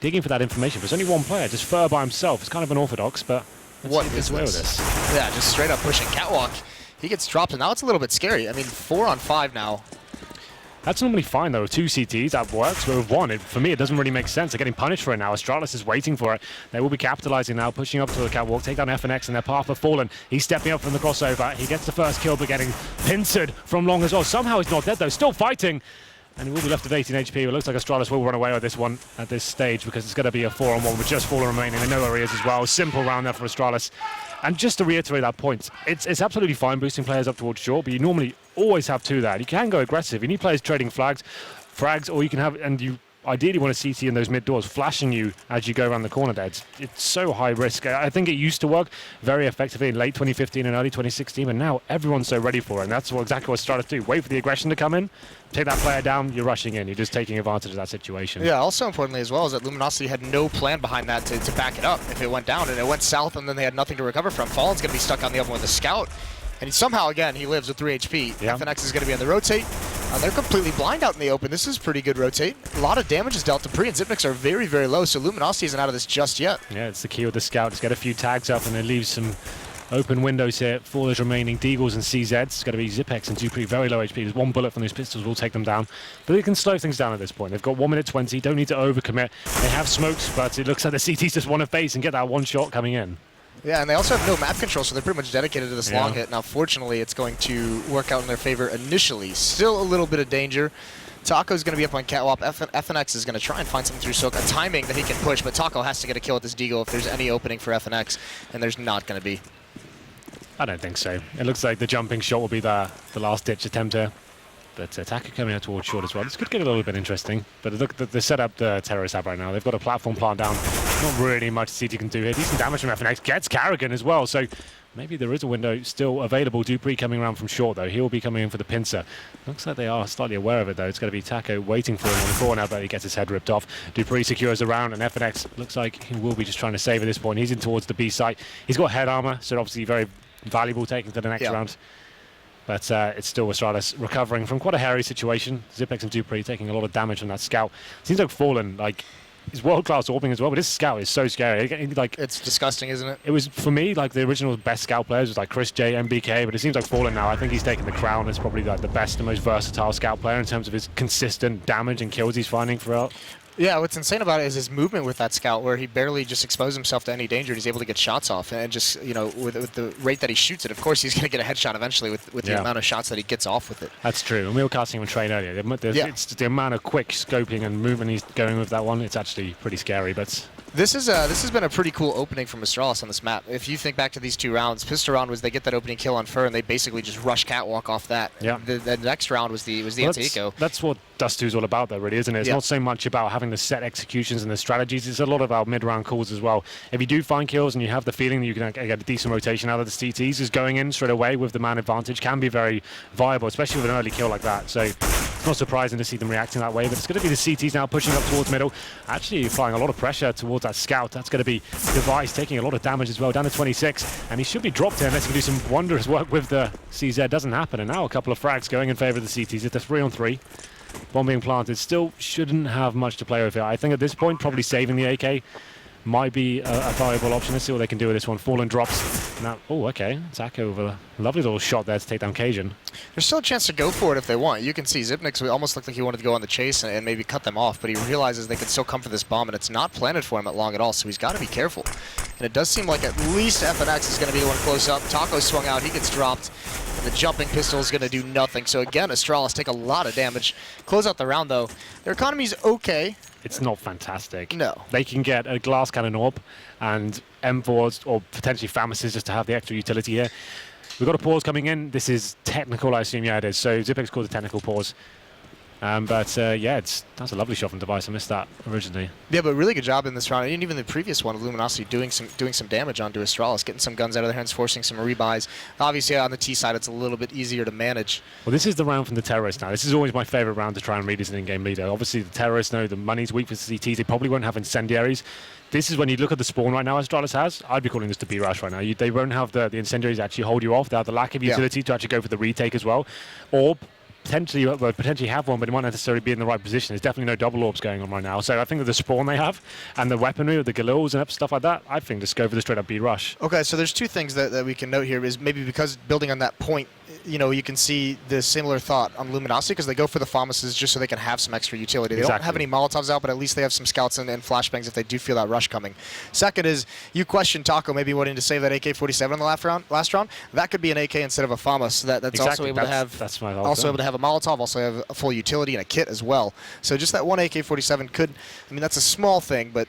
digging for that information. There's only one player, just Fur by himself. It's kind of unorthodox, but what is this? Yeah, just straight up pushing catwalk. He gets dropped, and now it's a little bit scary. I mean, 4 on 5 now. That's normally fine, though. 2 CTs, that works. But with 1, for me, it doesn't really make sense. They're getting punished for it now. Astralis is waiting for it. They will be capitalizing now, pushing up to the catwalk, take down FNX, and their path have fallen. He's stepping up from the crossover. He gets the first kill, but getting pincered from long as well. Somehow he's not dead, though. Still fighting. And he will be left with 18 HP. It looks like Astralis will run away with this one at this stage because it's going to be a 4-on-1 with just Fallen remaining. They know where he is as well. Simple round there for Astralis. And just to reiterate that point, it's absolutely fine boosting players up towards short, but you normally always have to that. You can go aggressive. You need players trading frags, or you can have, and you ideally want a CT in those mid doors flashing you as you go around the corner there. It's so high risk. I think it used to work very effectively in late 2015 and early 2016, but now everyone's so ready for it, and that's exactly what Astralis do. Wait for the aggression to come in, take that player down, you're rushing in. You're just taking advantage of that situation. Yeah, also importantly as well is that Luminosity had no plan behind that to back it up if it went down, and it went south and then they had nothing to recover from. Fallen's going to be stuck on the other one with a scout, and somehow, again, he lives with 3 HP. Yeah. FNX is going to be on the rotate. They're completely blind out in the open. This is pretty good rotate. A lot of damage is dealt to Pre, and Zipnix are very, very low, so Luminosity isn't out of this just yet. Yeah, it's the key with the scout. Just get a few tags up and then leave some open windows here for those remaining Deagles and CZs. It's going to be Zipex and Dupree, very low HP. There's 1 bullet from those pistols will take them down. But they can slow things down at this point. They've got 1 minute 20, don't need to overcommit. They have smokes, but it looks like the CTs just want to face and get that 1 shot coming in. Yeah, and they also have no map control, so they're pretty much dedicated to this long hit. Now, fortunately, it's going to work out in their favor initially. Still a little bit of danger. Taco's going to be up on catwalk. FNX is going to try and find something through Soak, a timing that he can push, but Taco has to get a kill with this Deagle if there's any opening for FNX, and there's not going to be. I don't think so. It looks like the jumping shot will be the last-ditch attempt here. But Taco coming out towards short as well. This could get a little bit interesting. But look, the setup the terrorists have right now. They've got a platform plant down. Not really much CT can do here. Decent damage from FNX. Gets Carrigan as well. So maybe there is a window still available. Dupree coming around from short, though. He will be coming in for the pincer. Looks like they are slightly aware of it, though. It's going to be Taco waiting for him on the corner, but he gets his head ripped off. Dupree secures the round, and FNX looks like he will be just trying to save at this point. He's in towards the B site. He's got head armor, so obviously very valuable taking to the next round. But it's still Astralis recovering from quite a hairy situation. Zipex and Dupree taking a lot of damage from that scout. Seems like Fallen, like, he's world-class orbing as well, but this scout is so scary. Like, it's disgusting, isn't it? It was, for me, like, the original best scout players was like Chris J, MBK, but it seems like Fallen now. I think he's taken the crown as probably like the best and most versatile scout player in terms of his consistent damage and kills he's finding throughout. Yeah, what's insane about it is his movement with that scout, where he barely just exposed himself to any danger. He's able to get shots off, and just, you know, with the rate that he shoots it, of course he's going to get a headshot eventually with the amount of shots that he gets off with it. That's true. And we were casting him on train earlier. It's the amount of quick scoping and movement he's going with that one. It's actually pretty scary, but this has been a pretty cool opening from Astralis on this map. If you think back to these 2 rounds, pistol round was they get that opening kill on Fur, and they basically just rush catwalk off that. Yeah. The next round was the anti-eco. That's what Dust2 is all about, though, really, isn't it? It's not so much about having the set executions and the strategies. It's a lot about mid-round calls as well. If you do find kills and you have the feeling that you can get a decent rotation out of the CTs, is going in straight away with the man advantage can be very viable, especially with an early kill like that. So it's not surprising to see them reacting that way, but it's going to be the CTs now pushing up towards middle, actually applying a lot of pressure towards that scout. That's going to be Device taking a lot of damage as well, down to 26, and he should be dropped here unless he can do some wondrous work with the CZ. Doesn't happen, and now a couple of frags going in favor of the CTs. It's a 3-on-3. Bomb being planted. Still shouldn't have much to play with here. I think at this point, probably saving the AK might be a viable option. Let's see what they can do with this one. Fallen drops. Now, oh, okay. Taco with a lovely little shot there to take down Cajun. There's still a chance to go for it if they want. You can see Zipnix almost looked like he wanted to go on the chase and maybe cut them off, but he realizes they can still come for this bomb, and it's not planted for him at long at all, so he's got to be careful. And it does seem like at least FNX is going to be the one close up. Taco swung out. He gets dropped. And the jumping pistol is going to do nothing. So again, Astralis take a lot of damage. Close out the round, though. Their economy's okay. It's not fantastic. No. They can get a glass cannon orb and M4s or potentially Famises just to have the extra utility here. We've got a pause coming in. This is technical, I assume. Yeah, it is. So Zipex called a technical pause. Yeah, that's a lovely shot from Device. I missed that originally. Yeah, but really good job in this round. And even the previous one, Luminosity doing some damage onto Astralis, getting some guns out of their hands, forcing some rebuys. Obviously, on the T side, it's a little bit easier to manage. Well, this is the round from the terrorists now. This is always my favorite round to try and read as an in-game leader. Obviously, the terrorists know the money's weak for CTs. They probably won't have incendiaries. This is when you look at the spawn right now Astralis has. I'd be calling this the B-rush right now. They won't have the incendiaries actually hold you off. They have the lack of utility to actually go for the retake as well. Orb potentially have one, but it might not necessarily be in the right position. There's definitely no double orbs going on right now. So I think with the spawn they have and the weaponry with the galils and stuff like that, I think just go for the straight up B rush. Okay, so there's two things that we can note here is maybe because building on that point, you know, you can see the similar thought on Luminosity because they go for the FAMASs just so they can have some extra utility. They don't have any Molotovs out, but at least they have some scouts and flashbangs if they do feel that rush coming. Second is you question Taco maybe wanting to save that AK-47 in the last round. That could be an AK instead of a FAMAS. That's also able to have able to have a Molotov, also have a full utility and a kit as well. So just that one AK-47 could, I mean, that's a small thing, but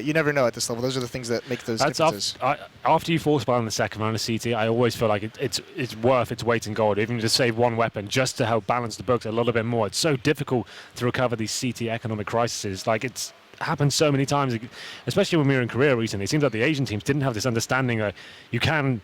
you never know at this level. Those are the things that make those differences. After you force buy on the second round of CT, I always feel like it's worth its weight in gold, even to save one weapon, just to help balance the books a little bit more. It's so difficult to recover these CT economic crises. Like, it's happened so many times, especially when we were in Korea recently. It seems like the Asian teams didn't have this understanding that you can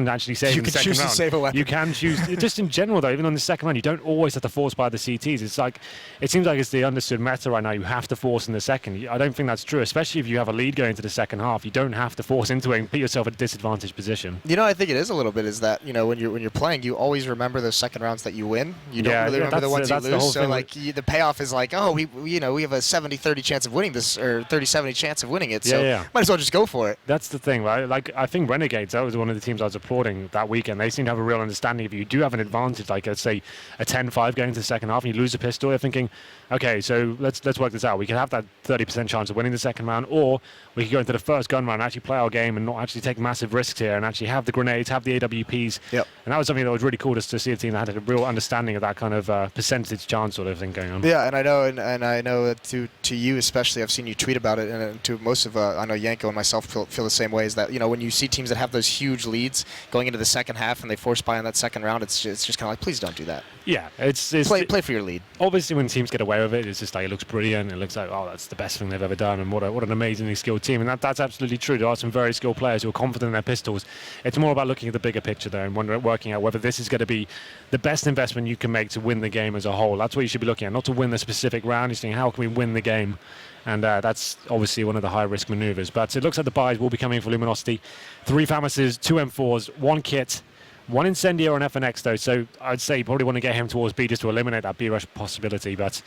actually save in the second round. You can choose to save a weapon. You can choose, just in general though, even on the second round, you don't always have to force by the CTs. It's like, it seems like it's the understood meta right now, you have to force in the second. I don't think that's true, especially if you have a lead going into the second half. You don't have to force into it and put yourself at a disadvantaged position. You know, I think it is a little bit is that, you know, when you're playing, you always remember those second rounds that you win. You don't really remember the ones you lose. So like the payoff is like, oh, we have a 70-30 chance of winning this, or 30-70 chance of winning it. So might as well just go for it. That's the thing, right? Like, I think Renegades, that was one of the teams I was applauding that weekend. They seem to have a real understanding. If you do have an advantage, like let's say a 10-5 going into the second half and you lose a pistol, they're thinking, okay, so let's work this out. We can have that 30% chance of winning the second round, or we could go into the first gun round and actually play our game and not actually take massive risks here and actually have the grenades, have the AWPs. Yep. And that was something that was really cool just to see a team that had a real understanding of that kind of percentage chance sort of thing going on. Yeah, and I know to you especially, I've seen you tweet about it, and to most of I know Yanko and myself feel the same way. Is that, you know, when you see teams that have those huge leads going into the second half and they force buy in that second round, it's just kind of like, please don't do that. Yeah, it's play for your lead. Obviously, when teams get away with it, it's just like, it looks brilliant. It looks like, oh, that's the best thing they've ever done, and what an amazingly skilled team. And that's absolutely true. There are some very skilled players who are confident in their pistols. It's more about looking at the bigger picture there and working out whether this is going to be the best investment you can make to win the game as a whole. That's what you should be looking at, not to win the specific round. You're saying, how can we win the game? And that's obviously one of the high-risk maneuvers. But it looks like the buys will be coming for Luminosity. 3 FAMASs, 2 M4s, 1 kit, 1 Incendio and FNX though, so I'd say you probably want to get him towards B just to eliminate that B rush possibility, but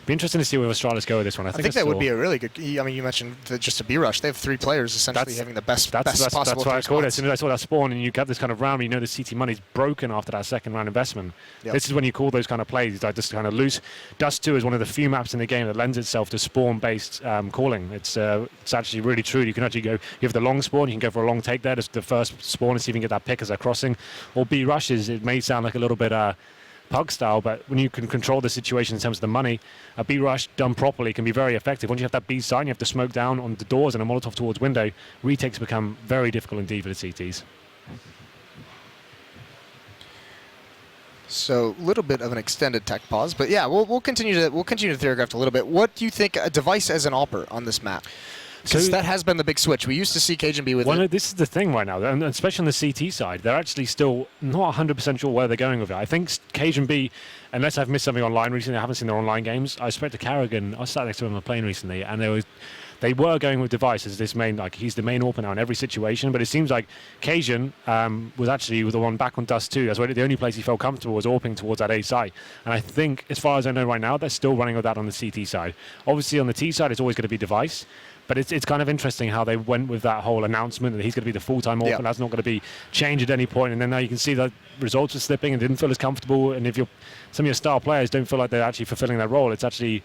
be interesting to see where Astralis go with this one. I think that would be a really good. I mean, you mentioned just a B rush. They have 3 players essentially having the best possible. That's why I called it. As soon as I saw that spawn and you got this kind of round, you know the CT money's broken after that second round investment. Yep. This is when you call those kind of plays, like just kind of loose. Dust2 is one of the few maps in the game that lends itself to spawn-based calling. It's actually really true. You can actually go. You have the long spawn. You can go for a long take there. Just the first spawn and see if you can get that pick as they're crossing. Or B rushes. It may sound like a little bit. Pug style, but when you can control the situation in terms of the money, a B rush done properly can be very effective. Once you have that B sign, you have to smoke down on the doors and a Molotov towards window. Retakes become very difficult indeed for the CTs. So a little bit of an extended tech pause, but yeah, we'll continue to theorycraft a little bit. What do you think a device as an AWPer on this map? Because that has been the big switch. We used to see CageandB with it. This is the thing right now, and especially on the CT side, they're actually still not 100% sure where they're going with it. I think CageandB, unless I've missed something online recently, I haven't seen their online games. I spoke to Carrigan. I sat next to him on a plane recently, and they were going with Device as this main, like he's the main AWPer now in every situation, but it seems like Cajun was actually the one back on Dust2. That's why the only place he felt comfortable was AWPing towards that A site. And I think, as far as I know right now, they're still running with that on the CT side. Obviously on the T side, it's always going to be Device. But it's kind of interesting how they went with that whole announcement that he's going to be the full-time AWPer, and that's not going to be changed at any point. And then now you can see that results are slipping and didn't feel as comfortable. And if some of your star players don't feel like they're actually fulfilling their role, it's actually,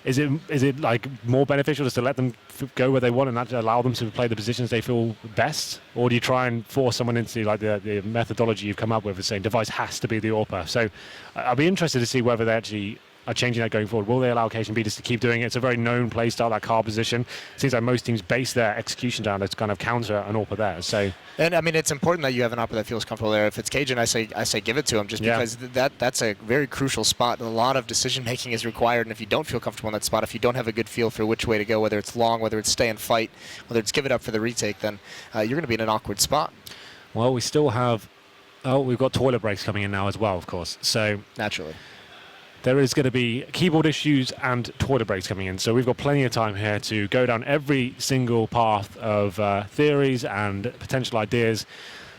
is it like more beneficial just to let them go where they want and actually allow them to play the positions they feel best? Or do you try and force someone into like the methodology you've come up with, saying Device has to be the AWPer? So I'll be interested to see whether they actually are changing that going forward. Will they allow CageandB just to keep doing it? It's a very known play style, that car position. It seems like most teams base their execution down to kind of counter an AWPer there. So, and I mean, it's important that you have an AWPer that feels comfortable there. If it's Cajun, I say give it to him, just because that's a very crucial spot. A lot of decision making is required, and if you don't feel comfortable in that spot, if you don't have a good feel for which way to go, whether it's long, whether it's stay and fight, whether it's give it up for the retake, then you're going to be in an awkward spot. Well, we still have. Oh, we've got toilet breaks coming in now as well, of course. So naturally. There is going to be keyboard issues and toilet breaks coming in, so we've got plenty of time here to go down every single path of theories and potential ideas.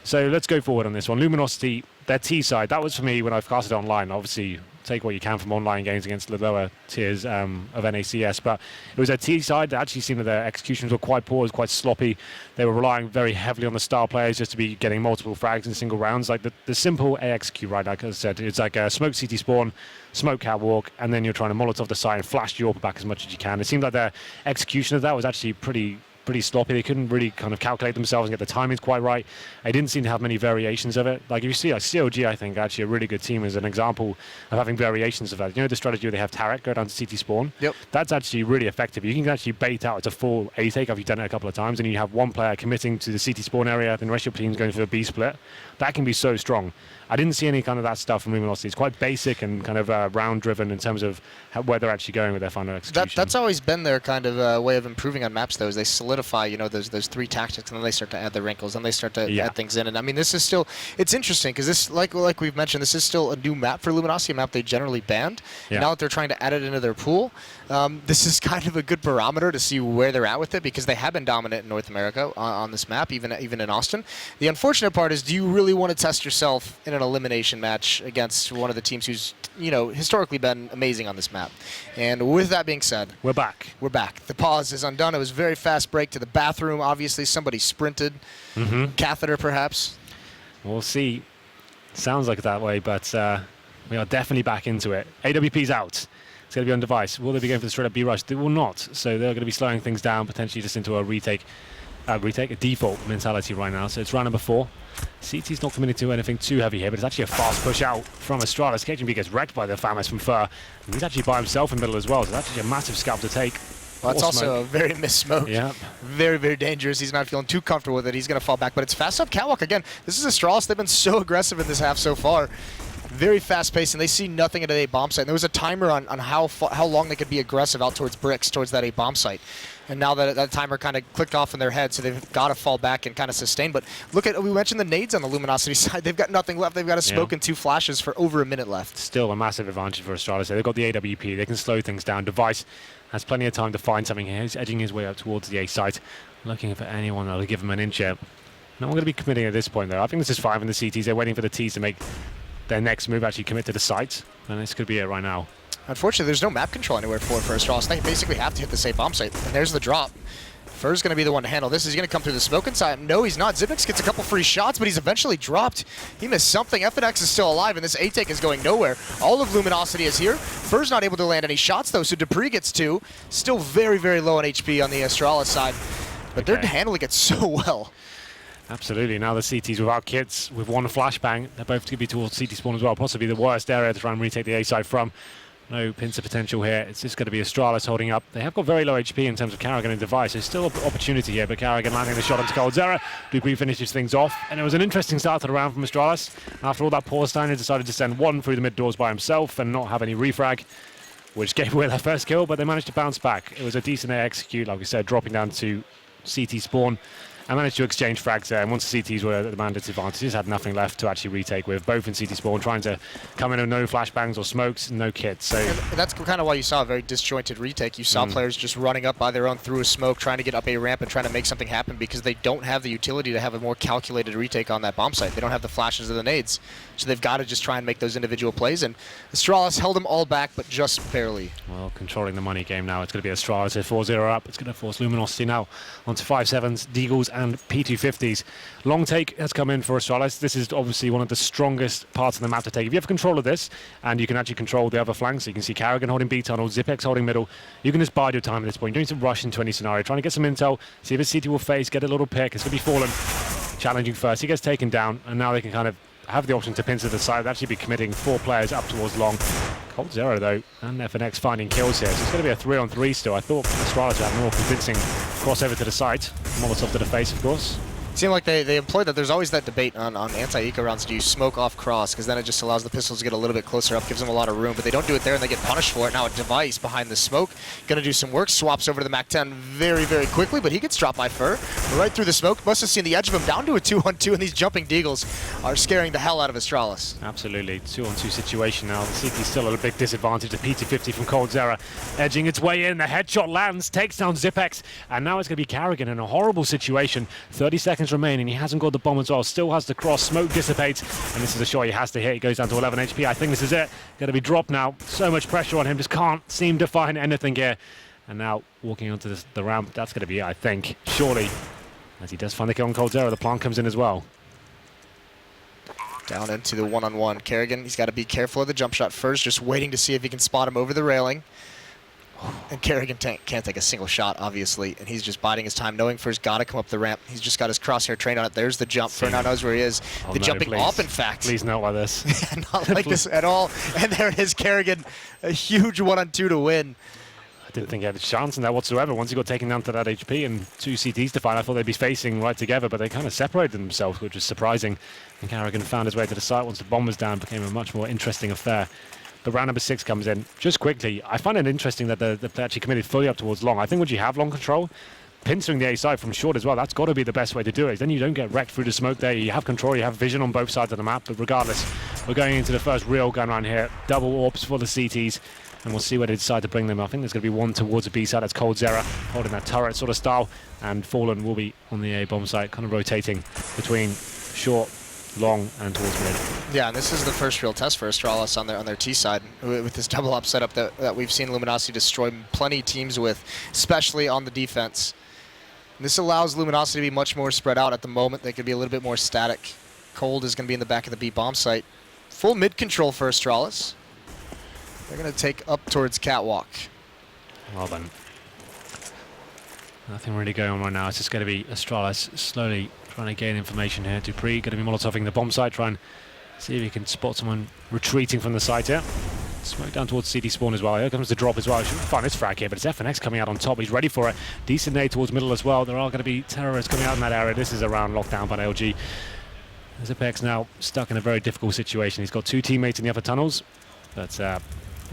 So let's go forward on this one. Luminosity, their T side, that was for me when I've casted online. Obviously, take what you can from online games against the lower tiers of NACS, but it was their T side that actually seemed that their executions were quite poor, it was quite sloppy. They were relying very heavily on the star players just to be getting multiple frags in single rounds. Like the simple AXQ, right, like I said, it's like a smoke CT spawn, smoke catwalk, and then you're trying to Molotov the site and flash the AWP back as much as you can. It seemed like their execution of that was actually pretty sloppy. They couldn't really kind of calculate themselves and get the timings quite right. They didn't seem to have many variations of it. Like if you see like COG, I think actually a really good team is an example of having variations of that. You know the strategy where they have turret go down to CT spawn? Yep. That's actually really effective. You can actually bait out it's a full A take if you've done it a couple of times, and you have one player committing to the CT spawn area, then the rest of your team's going for a B split. That can be so strong. I didn't see any kind of that stuff from Luminosity. It's quite basic and kind of round driven in terms of where they're actually going with their final execution. That's always been their kind of way of improving on maps, though, is they solidify, you know, those three tactics, and then they start to add the wrinkles, and they start to add things in. And I mean, this is still, it's interesting because this, like we've mentioned, this is still a new map for Luminosity, a map they generally banned. Yeah. Now that they're trying to add it into their pool, this is kind of a good barometer to see where they're at with it, because they have been dominant in North America on this map, even in Austin. The unfortunate part is, do you really want to test yourself in an elimination match against one of the teams who's, you know, historically been amazing on this map? And with that being said, we're back. We're back. The pause is undone. It was a very fast break to the bathroom. Obviously, somebody sprinted. Catheter, perhaps. We'll see. Sounds like it that way, but we are definitely back into it. AWP's out. It's going to be on device. Will they be going for the straight up B rush? They will not. So they're going to be slowing things down, potentially just into a a default mentality right now. So it's round number 4. CT's not committing to anything too heavy here, but it's actually a fast push out from Astralis. KGB gets wrecked by the FAMAS from Fur. And he's actually by himself in the middle as well, so that's actually a massive scalp to take. Well, it's also a very missed smoke. Yeah. Very, very dangerous. He's not feeling too comfortable with it. He's going to fall back, but it's fast up catwalk again. This is Astralis. They've been so aggressive in this half so far. Very fast paced, and they see nothing at a bomb site. And there was a timer on how long they could be aggressive out towards bricks, towards that A bomb site. And now that timer kind of clicked off in their head, so they've got to fall back and kind of sustain. But look at, we mentioned the nades on the Luminosity side. They've got nothing left. They've got a smoke and 2 flashes for over a minute left. Still a massive advantage for Astralis. They've got the AWP. They can slow things down. Device has plenty of time to find something here. He's edging his way up towards the A site, looking for anyone that'll give him an inch here. No one going to be committing at this point, though. I think this is fine from the CTs. They're waiting for the Ts to make their next move, actually commit to the site. And this could be it right now. Unfortunately, there's no map control anywhere for Astralis. They basically have to hit the safe bomb site. And there's the drop. Fur's going to be the one to handle this. He's going to come through the smoke inside. No, he's not. Xipnix gets a couple free shots, but he's eventually dropped. He missed something. FNX is still alive, and this A-take is going nowhere. All of Luminosity is here. Fur's not able to land any shots, though, so Dupree gets 2. Still very, very low on HP on the Astralis side. But they're handling it so well. Absolutely. Now the CTs without kits, with one flashbang. They're both going to be towards CT spawn as well. Possibly the worst area to try and retake the A side from. No pincer potential here. It's just going to be Astralis holding up. They have got very low HP in terms of Carrigan and Device. There's still an opportunity here, but Carrigan landing the shot onto coldzera. Dupree finishes things off, and it was an interesting start to the round from Astralis. After all that pause time, he decided to send one through the mid doors by himself and not have any refrag, which gave away their first kill, but they managed to bounce back. It was a decent air execute, like we said, dropping down to CT spawn. I managed to exchange frags there, and once the CTs were at the bandits' advantages, had nothing left to actually retake with, both in CT spawn, trying to come in with no flashbangs or smokes, no kits. So and that's kind of why you saw a very disjointed retake. You saw players just running up by their own through a smoke, trying to get up a ramp and trying to make something happen, because they don't have the utility to have a more calculated retake on that bomb site. They don't have the flashes or the nades, so they've got to just try and make those individual plays, and Astralis held them all back, but just barely. Well, controlling the money game now. It's going to be Astralis 4-0 up. It's going to force Luminosity now onto 5-7s, Deagles and P250s. Long take has come in for Astralis. This is obviously one of the strongest parts of the map to take. If you have control of this, and you can actually control the other flanks, so you can see Carrigan holding B tunnel, Xipnix holding middle, you can just bide your time at this point. You don't need to rush into any scenario. Trying to get some intel, see if his CT will face, get a little pick. It's going to be Fallen challenging first. He gets taken down, and now they can kind of have the option to pincer the side. They'll actually be committing 4 players up towards long. coldzera, though, and FNX finding kills here. So it's going to be a 3-on-3 still. I thought Astralis would have more convincing crossover to the site. Molotov to the face, of course. It seemed like they employed that. There's always that debate on anti-eco rounds. Do you smoke off cross? Because then it just allows the pistols to get a little bit closer up, gives them a lot of room. But they don't do it there, and they get punished for it. Now a Device behind the smoke, going to do some work. Swaps over to the Mac-10 very, very quickly, but he gets dropped by Fur. Right through the smoke. Must have seen the edge of him down to a 2-on-2, and these jumping Deagles are scaring the hell out of Astralis. Absolutely. 2-on-2 situation now. The CT's still at a big disadvantage. The P250 from coldzera edging its way in. The headshot lands, takes down Xipnix, and now it's going to be Carrigan in a horrible situation. 30 seconds seconds remaining. He hasn't got the bomb as well. Still has the cross. Smoke dissipates. And this is a shot he has to hit. He goes down to 11 HP. I think this is it. Going to be dropped now. So much pressure on him. Just can't seem to find anything here. And now walking onto the ramp. That's going to be it, I think. Surely. As he does find the kill on coldzera, the plant comes in as well. Down into the one-on-one. Kerrigan, he's got to be careful of the jump shot first, just waiting to see if he can spot him over the railing. And Kerrigan can't take a single shot, obviously, and he's just biding his time, knowing Fur's got to come up the ramp. He's just got his crosshair trained on it. There's the jump. Fur now knows where he is. Oh, the no, jumping please. off, in fact. Please not like this. Yeah, not like this at all. And there it is, Kerrigan. A huge 1-on-2 to win. I didn't think he had a chance in that whatsoever. Once he got taken down to that HP and 2 CTs to find, I thought they'd be facing right together, but they kind of separated themselves, which was surprising. And Kerrigan found his way to the site once the bomb was down. It became a much more interesting affair. But round number 6 comes in. Just quickly, I find it interesting that they actually committed fully up towards long. I think when you have long control, pincering the A side from short as well, that's got to be the best way to do it. Then you don't get wrecked through the smoke there. You have control, you have vision on both sides of the map. But regardless, we're going into the first real gun round here. Double AWPs for the CTs. And we'll see where they decide to bring them. I think there's going to be one towards the B side. That's coldzera, holding that turret sort of style. And Fallen will be on the A bomb site, kind of rotating between short, long, and towards mid. Yeah, and this is the first real test for Astralis on their T side with this double up setup that we've seen Luminosity destroy plenty teams with, especially on the defense. And this allows Luminosity to be much more spread out at the moment. They could be a little bit more static. Cold is going to be in the back of the B bomb site. Full mid control for Astralis. They're going to take up towards Catwalk. Well then. Nothing really going on right now. It's just going to be Astralis slowly trying to gain information here. Dupree going to be molotoving the bomb site, try and see if he can spot someone retreating from the site here. Smoke down towards CD spawn as well. Here comes the drop as well. Should find this frag here, but it's FNX coming out on top. He's ready for it. Decent nade towards middle as well. There are going to be terrorists coming out in that area. This is a round locked down by LG. Zipex now stuck in a very difficult situation. He's got 2 teammates in the upper tunnels, but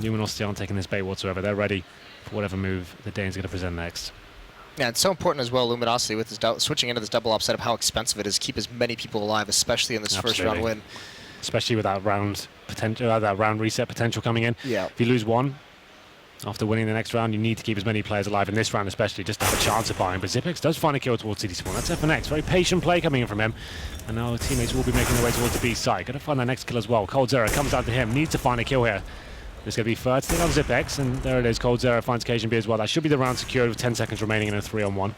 Luminosity aren't taking this bait whatsoever. They're ready for whatever move the Dane's going to present next. Yeah, it's so important as well, Luminosity, with this switching into this double op setup, how expensive it is to keep as many people alive, especially in this first round win. Especially with that round potential, that round reset potential coming in. Yeah. If you lose one after winning the next round, you need to keep as many players alive in this round, especially just to have a chance of buying. But Zipex does find a kill towards CD spawn. That's FNX. Very patient play coming in from him. And now the teammates will be making their way towards the B side. Going to find that next kill as well. coldzera comes out to him. Needs to find a kill here. There's going to be third still on Zipex, and there it is. coldzera finds Cajun B as well. That should be the round secured with 10 seconds remaining in a 3-on-1.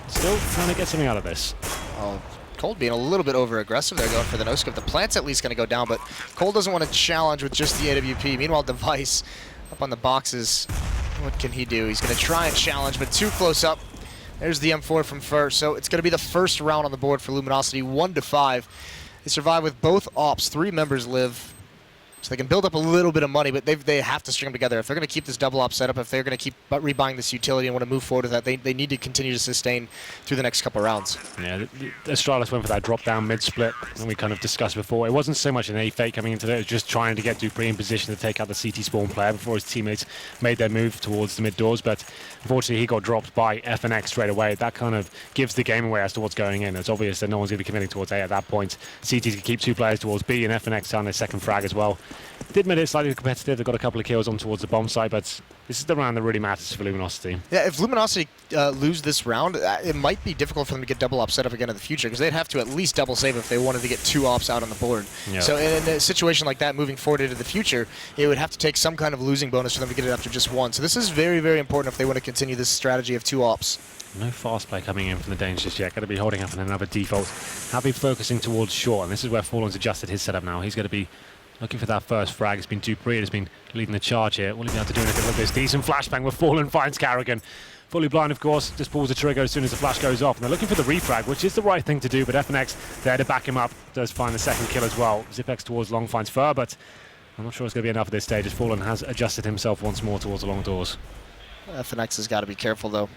Still trying to get something out of this. Oh, Cold being a little bit over-aggressive there, going for the no-scope. The plant's at least going to go down, but Cold doesn't want to challenge with just the AWP. Meanwhile, Device up on the boxes. What can he do? He's going to try and challenge, but too close up. There's the M4 from Fur. So it's going to be the first round on the board for Luminosity, 1-5. They survive with both ops. 3 members live. So they can build up a little bit of money, but they have to string them together. If they're going to keep this double op setup, if they're going to keep rebuying this utility and want to move forward with that, they need to continue to sustain through the next couple of rounds. Yeah, Astralis went for that drop-down mid-split, and we kind of discussed before. It wasn't so much an A fake coming into it, it was just trying to get Dupree in position to take out the CT spawn player before his teammates made their move towards the mid-doors, but unfortunately he got dropped by FNX straight away. That kind of gives the game away as to what's going in. It's obvious that no one's going to be committing towards A at that point. CT's can keep 2 players towards B, and FNX down their second frag as well. Did make it slightly competitive. They've got a couple of kills on towards the bomb site, but this is the round that really matters for Luminosity. Yeah, if Luminosity lose this round, it might be difficult for them to get double op set up again in the future, because they'd have to at least double save if they wanted to get 2 ops out on the board. Yeah. So in a situation like that, moving forward into the future, it would have to take some kind of losing bonus for them to get it up to just 1. So this is very, very important if they want to continue this strategy of 2 ops. No fast play coming in from the Danes just yet. Going to be holding up in another default. Happy focusing towards short, and this is where Fallen's adjusted his setup now. He's going to be looking for that first frag. It's been Dupree has been leading the charge here. Will he be able to do anything with this? Decent flashbang with Fallen finds Carrigan. Fully blind, of course, just pulls the trigger as soon as the flash goes off. And they're looking for the refrag, which is the right thing to do, but FNX there to back him up. Does find the second kill as well. Zipex towards long finds Fur, but I'm not sure it's going to be enough at this stage as Fallen has adjusted himself once more towards the long doors. FNX has got to be careful, though.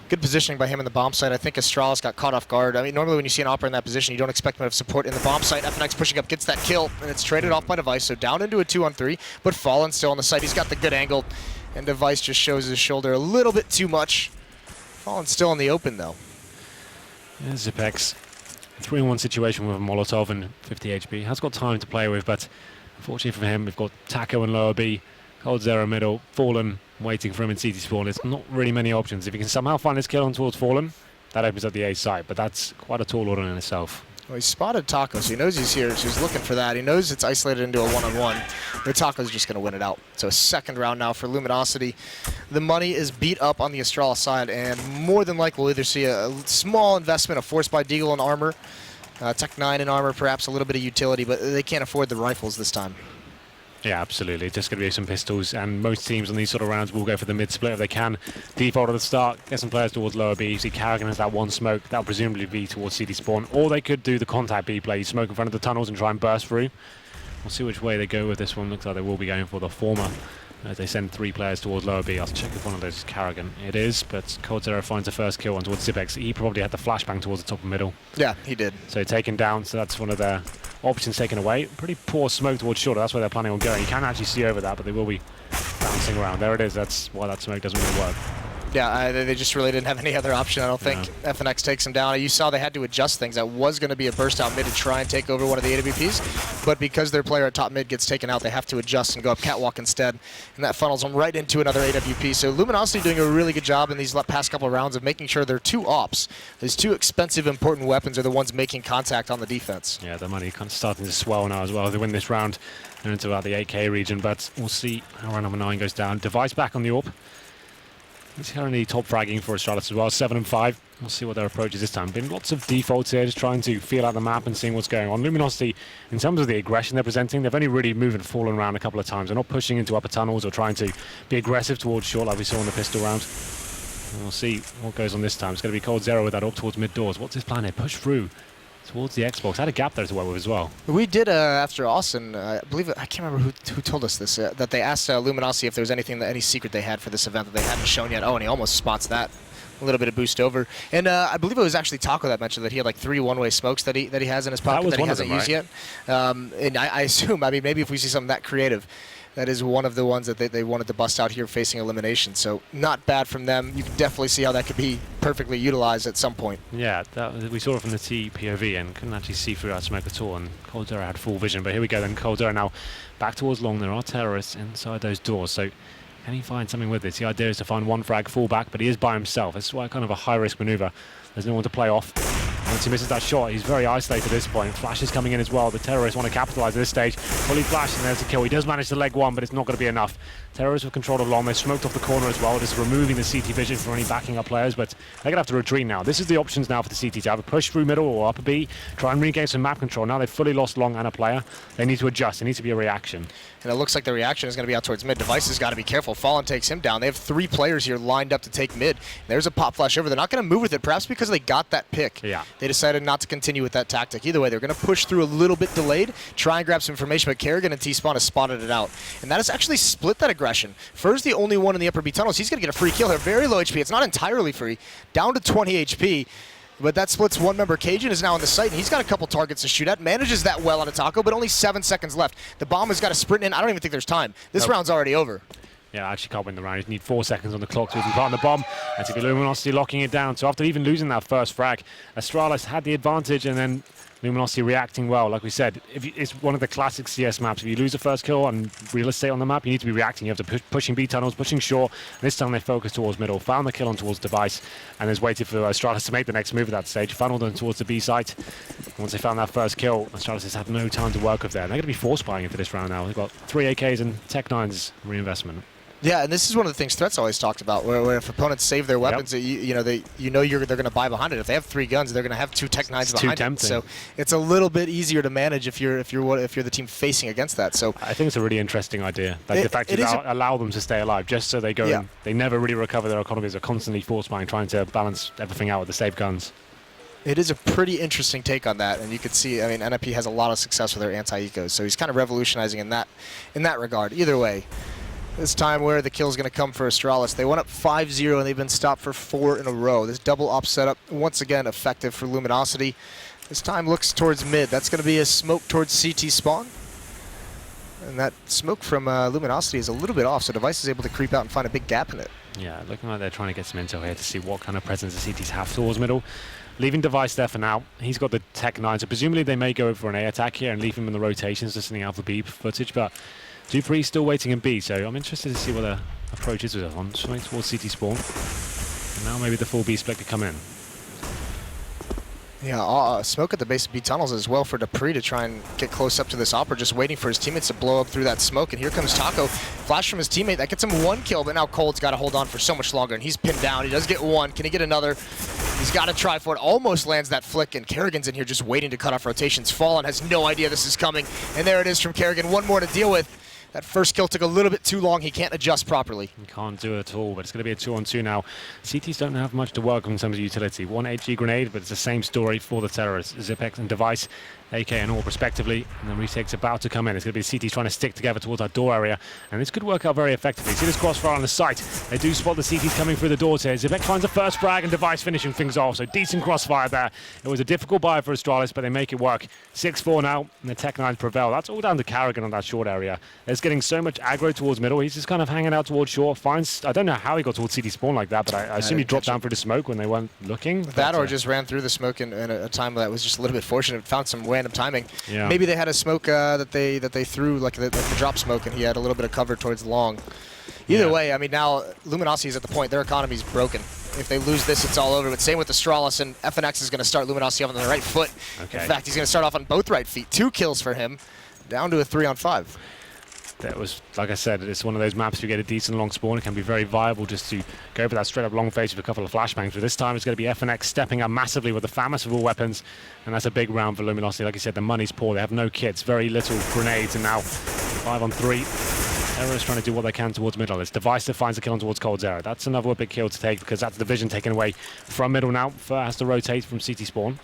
Good positioning by him in the bomb site. I think Astralis got caught off guard. I mean, normally when you see an opera in that position, you don't expect him to have support in the bomb site. FNX pushing up, gets that kill, and it's traded off by Device, so down into a 2-on-3, but Fallen still on the site. He's got the good angle, and Device just shows his shoulder a little bit too much. Fallen still in the open, though. Yeah, Zipex, 3-on-1 situation with a Molotov and 50 HP. Has got time to play with, but unfortunately for him, we've got Taco in lower B, coldzera middle, Fallen waiting for him in CT spawn. It's not really many options. If you can somehow find this kill on towards Fallen, that opens up the A site, but that's quite a tall order in itself. Well, he spotted Taco, so he knows he's here, so he's looking for that. He knows it's isolated into a one-on-one, but Taco's just going to win it out. So a second round now for Luminosity. The money is beat up on the Astralis side, and more than likely we'll either see a small investment of Force by Deagle in armor, Tech 9 in armor, perhaps a little bit of utility, but they can't afford the rifles this time. Yeah, absolutely. Just going to be some pistols, and most teams on these sort of rounds will go for the mid-split if they can. Default at the start, get some players towards lower B. You see Carrigan has that one smoke. That'll presumably be towards CD spawn. Or they could do the contact B play. You smoke in front of the tunnels and try and burst through. We'll see which way they go with this one. Looks like they will be going for the former as they send 3 players towards lower B. I'll check if one of those is Carrigan. It is, but Cold Zero finds the first kill on towards Zibex. He probably had the flashbang towards the top and middle. Yeah, he did. So taken down, so that's one of their options taken away. Pretty poor smoke towards shorter. That's where they're planning on going. You can't actually see over that, but they will be bouncing around. There it is. That's why that smoke doesn't really work. Yeah, they just really didn't have any other option, I don't think. FNX takes him down. You saw they had to adjust things. That was going to be a burst out mid to try and take over one of the AWPs, but because their player at top mid gets taken out, they have to adjust and go up catwalk instead, and that funnels them right into another AWP. So Luminosity doing a really good job in these past couple of rounds of making sure their 2 ops, these 2 expensive, important weapons, are the ones making contact on the defense. Yeah, the money kind of starting to swell now as well. They win this round, they're into about the 8K region, but we'll see how round number 9 goes down. Device back on the AWP. He's currently top fragging for Astralis as well, 7 and 5. We'll see what their approach is this time. Been lots of defaults here, just trying to feel out the map and seeing what's going on. Luminosity, in terms of the aggression they're presenting, they've only really moved and fallen around a couple of times. They're not pushing into upper tunnels or trying to be aggressive towards short like we saw in the pistol round. And we'll see what goes on this time. It's going to be Cold Zero with that up towards mid doors. What's his plan here? Push through towards the Xbox. Had a gap there to work with as well. We did after Austin. I believe I can't remember who told us this. That they asked Luminosity if there was any secret they had for this event that they hadn't shown yet. Oh, and he almost spots that. A little bit of boost over, and I believe it was actually Taco that mentioned that he had like 3 one-way smokes that he has in his pocket that he hasn't used yet. And I assume, I mean, maybe if we see something that creative, that is one of the ones that they wanted to bust out here facing elimination. So not bad from them. You can definitely see how that could be perfectly utilized at some point. Yeah, we saw it from the T POV and couldn't actually see through that smoke at all. And Cold Zero had full vision. But here we go then. Cold Zero now back towards long. There are terrorists inside those doors. So can he find something with this? The idea is to find one frag, fall back, but he is by himself. This is why kind of a high-risk maneuver. There's no one to play off. Once he misses that shot, he's very isolated at this point. Flash is coming in as well. The terrorists want to capitalize at this stage. Fully flash, and there's a kill. He does manage to leg one, but it's not going to be enough. Terrorists have control of long. They're smoked off the corner as well, just removing the CT vision for any backing up players, but they're going to have to retreat now. This is the options now for the CT to either push through middle or upper B, try and regain some map control. Now they've fully lost long and a player. They need to adjust. There needs to be a reaction. And it looks like the reaction is going to be out towards mid. Device has got to be careful. Fallen takes him down. They have 3 players here lined up to take mid. There's a pop flash over. They're not going to move with it, perhaps because they got that pick. Yeah. They decided not to continue with that tactic. Either way, they're going to push through a little bit delayed, try and grab some information, but Kerrigan and T-Spawn has spotted it out. And that has actually split that aggression. Fur's the only one in the upper B tunnels. He's going to get a free kill. They're very low HP. It's not entirely free. Down to 20 HP. But that splits one member. Cajun is now on the site, and he's got a couple targets to shoot at. Manages that well on a Taco, but only 7 seconds left. The bomb has got to sprint in. I don't even think there's time. This round's already over. Yeah, I actually can't win the round. You need 4 seconds on the clock to even plant the bomb. And to be Luminosity locking it down. So after even losing that first frag, Astralis had the advantage, and then Luminosity reacting well. Like we said, it's one of the classic CS maps. If you lose the first kill on real estate on the map, you need to be reacting. You have to pushing B tunnels, pushing short. This time they focus towards middle, found the kill on towards Device, and has waited for Astralis to make the next move at that stage. Funneled them towards the B site. Once they found that first kill, Astralis has had no time to work with there. And they're going to be force buying into this round now. They've got 3 AKs and Tech 9's reinvestment. Yeah, and this is one of the things Threat's always talked about, where if opponents save their weapons, they're going to buy behind it. If they have 3 guns, they're going to have 2 Tech 9s behind it. So it's a little bit easier to manage if you're the team facing against that. So I think it's a really interesting idea. Like the fact that you allow them to stay alive, just so they go. Yeah. They never really recover their economies. They're constantly force buying, trying to balance everything out with the save guns. It is a pretty interesting take on that, and you can see. I mean, NFP has a lot of success with their anti-ecos, so he's kind of revolutionizing in that regard. Either way. This time where the kill is going to come for Astralis. They went up 5-0 and they've been stopped for 4 in a row. This double op setup, once again, effective for Luminosity. This time looks towards mid. That's going to be a smoke towards CT spawn. And that smoke from Luminosity is a little bit off, so Device is able to creep out and find a big gap in it. Yeah, looking like they're trying to get some intel here to see what kind of presence the CTs have towards middle. Leaving Device there for now. He's got the Tech 9, so presumably they may go for an A attack here and leave him in the rotations, listening out for B footage, but 2-3 still waiting in B, so I'm interested to see what their approach is with that one. Swing towards CT spawn. And now maybe the full B split could come in. Yeah, smoke at the base of B tunnels as well for Dupree to try and get close up to this Opera, just waiting for his teammates to blow up through that smoke. And here comes Taco. Flash from his teammate. That gets him 1 kill, but now Cold's got to hold on for so much longer, and he's pinned down. He does get 1. Can he get another? He's got to try for it. Almost lands that flick, and Kerrigan's in here just waiting to cut off rotations. Fallen has no idea this is coming, and there it is from Kerrigan. 1 more to deal with. That first kill took a little bit too long. He can't adjust properly. He can't do it at all, but it's going to be a 2-on-2 now. CTs don't have much to work on in terms of utility. 1 HG grenade, but it's the same story for the terrorists. Zipex and Device, AK and AWP respectively, and then retake's about to come in. It's going to be the CTs trying to stick together towards our door area, and this could work out very effectively. See this crossfire on the site. They do spot the CTs coming through the doors here. Zipex finds the first frag and Device finishing things off, so decent crossfire there. It was a difficult buy for Astralis, but they make it work. 6-4 now, and the Tech-9 prevail. That's all down to Kerrigan on that short area. There's getting so much aggro towards middle. He's just kind of hanging out towards short. Finds, I don't know how he got towards CT spawn like that, but I assume he dropped down through the smoke when they weren't looking. That or just ran through the smoke in a time that was just a little bit fortunate. Found some random timing. Yeah. Maybe they had a smoke that they threw, like the drop smoke, and he had a little bit of cover towards long. Either way, I mean, now Luminosity is at the point. Their economy's broken. If they lose this, it's all over. But same with Astralis, and FNX is going to start Luminosity off on the right foot. Okay. In fact, he's going to start off on both right feet. 2 kills for him, down to a 3-on-5. That was, like I said, it's one of those maps you get a decent long spawn. It can be very viable just to go for that straight up long face with a couple of flashbangs. But this time it's going to be FNX stepping up massively with the FAMAS of all weapons. And that's a big round for Luminosity. Like I said, the money's poor. They have no kits, very little grenades, and now 5-on-3. Everyone's trying to do what they can towards middle. It's Device that finds the kill on towards Cold's area. That's another big kill to take because that's the vision taken away from middle now. Fur has to rotate from CT spawn.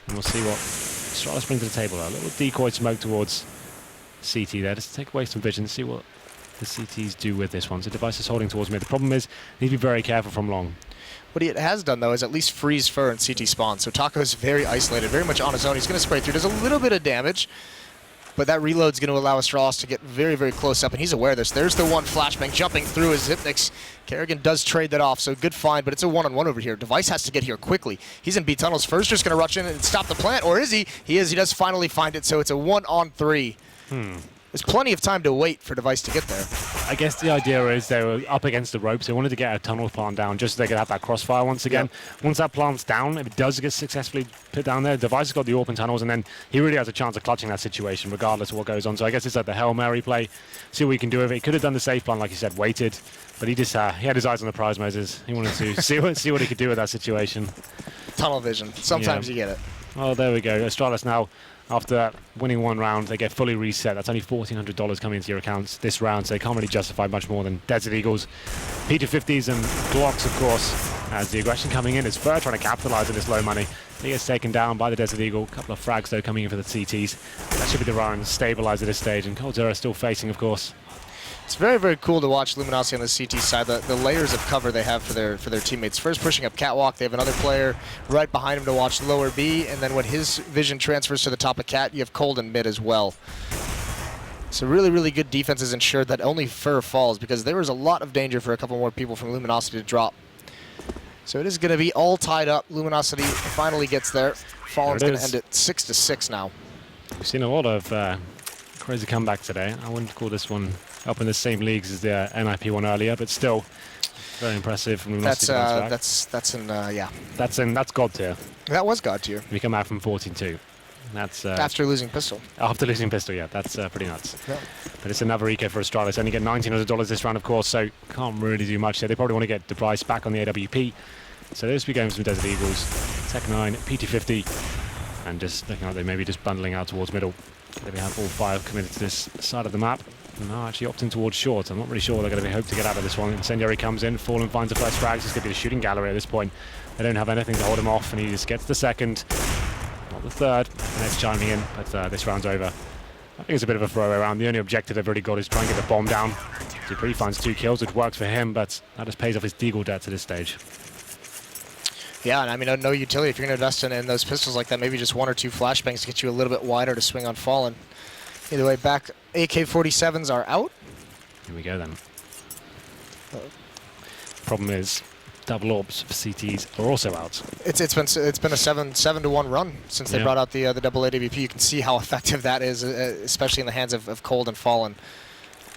And we'll see what Astralis brings to the table. A little decoy smoke towards CT there, just to take away some vision, see what the CTs do with this one. So Device is holding towards mid. The problem is, need to be very careful from long. What he has done, though, is at least freeze Fur and CT spawn. So Taco's very isolated, very much on his own. He's going to spray through. Does a little bit of damage, but that reload's going to allow Astralis to get very, very close up, and he's aware of this. There's the one flashbang jumping through his Zipnix. Kerrigan does trade that off, so good find, but it's a 1-on-1 over here. Device has to get here quickly. He's in B tunnels. Fur's just going to rush in and stop the plant, or is he? He is. He does finally find it, so it's a 1-on-3. There's plenty of time to wait for Device to get there. I guess the idea is they were up against the ropes. They wanted to get a tunnel plant down just so they could have that crossfire once again. Yep. Once that plant's down, if it does get successfully put down there, Device has got the open tunnels, and then he really has a chance of clutching that situation regardless of what goes on. So I guess it's like the Hail Mary play. See what he can do with it. He could have done the safe plan, like you said, waited. But he just he had his eyes on the prize, Moses. He wanted to see what he could do with that situation. Tunnel vision. Sometimes you get it. Well, there we go. Astralis now, after winning 1 round, they get fully reset. That's only $1,400 coming into your accounts this round, so they can't really justify much more than Desert Eagles, P250s and Glocks, of course, as the aggression coming in. It's Fur trying to capitalize on this low money. He gets taken down by the Desert Eagle. A couple of frags, though, coming in for the CTs. That should be the round stabilized at this stage, and Cold Zero still facing, of course. It's very, very cool to watch Luminosity on the CT side, the layers of cover they have for their teammates. First pushing up Catwalk, they have another player right behind him to watch lower B, and then when his vision transfers to the top of Cat, you have Cold and mid as well. So really, really good defense is ensured that only Fur falls, because there was a lot of danger for a couple more people from Luminosity to drop. So it is going to be all tied up. Luminosity finally gets there. Fallen's going to end it 6-6 now. We've seen a lot of crazy comeback today. I wouldn't call this one up in the same leagues as the NIP one earlier, but still very impressive from Luminosity. That's God tier. That was God tier. We come out from 14-2. That's after losing pistol. After losing pistol, yeah, that's pretty nuts. Yeah. But it's another eco for Astralis. Only get $1,900 this round, of course, so can't really do much here. They probably want to get the price back on the AWP. So they'll just be going for some Desert Eagles, Tech-9, PT50, and just looking like they may be just bundling out towards middle. They have all 5 committed to this side of the map. No, actually opting towards short. I'm not really sure they're going to be hope to get out of this one. Incendiary comes in, Fallen finds the first frags. It's going to be the shooting gallery at this point. They don't have anything to hold him off, and he just gets the second, not the third. And it's chiming in, but this round's over. I think it's a bit of a throwaway round. The only objective they've already got is try and get the bomb down. Dupree finds 2 kills, which works for him, but that just pays off his Deagle debt to this stage. Yeah, and I mean, no utility. If you're going to dust in those pistols like that, maybe just 1 or 2 flashbangs to get you a little bit wider to swing on Fallen. Either way, back AK-47s are out. Here we go then. Problem is, double orbs for CTs are also out. It's been a 7-1 run since they brought out the double AWP. You can see how effective that is, especially in the hands of Cold and Fallen.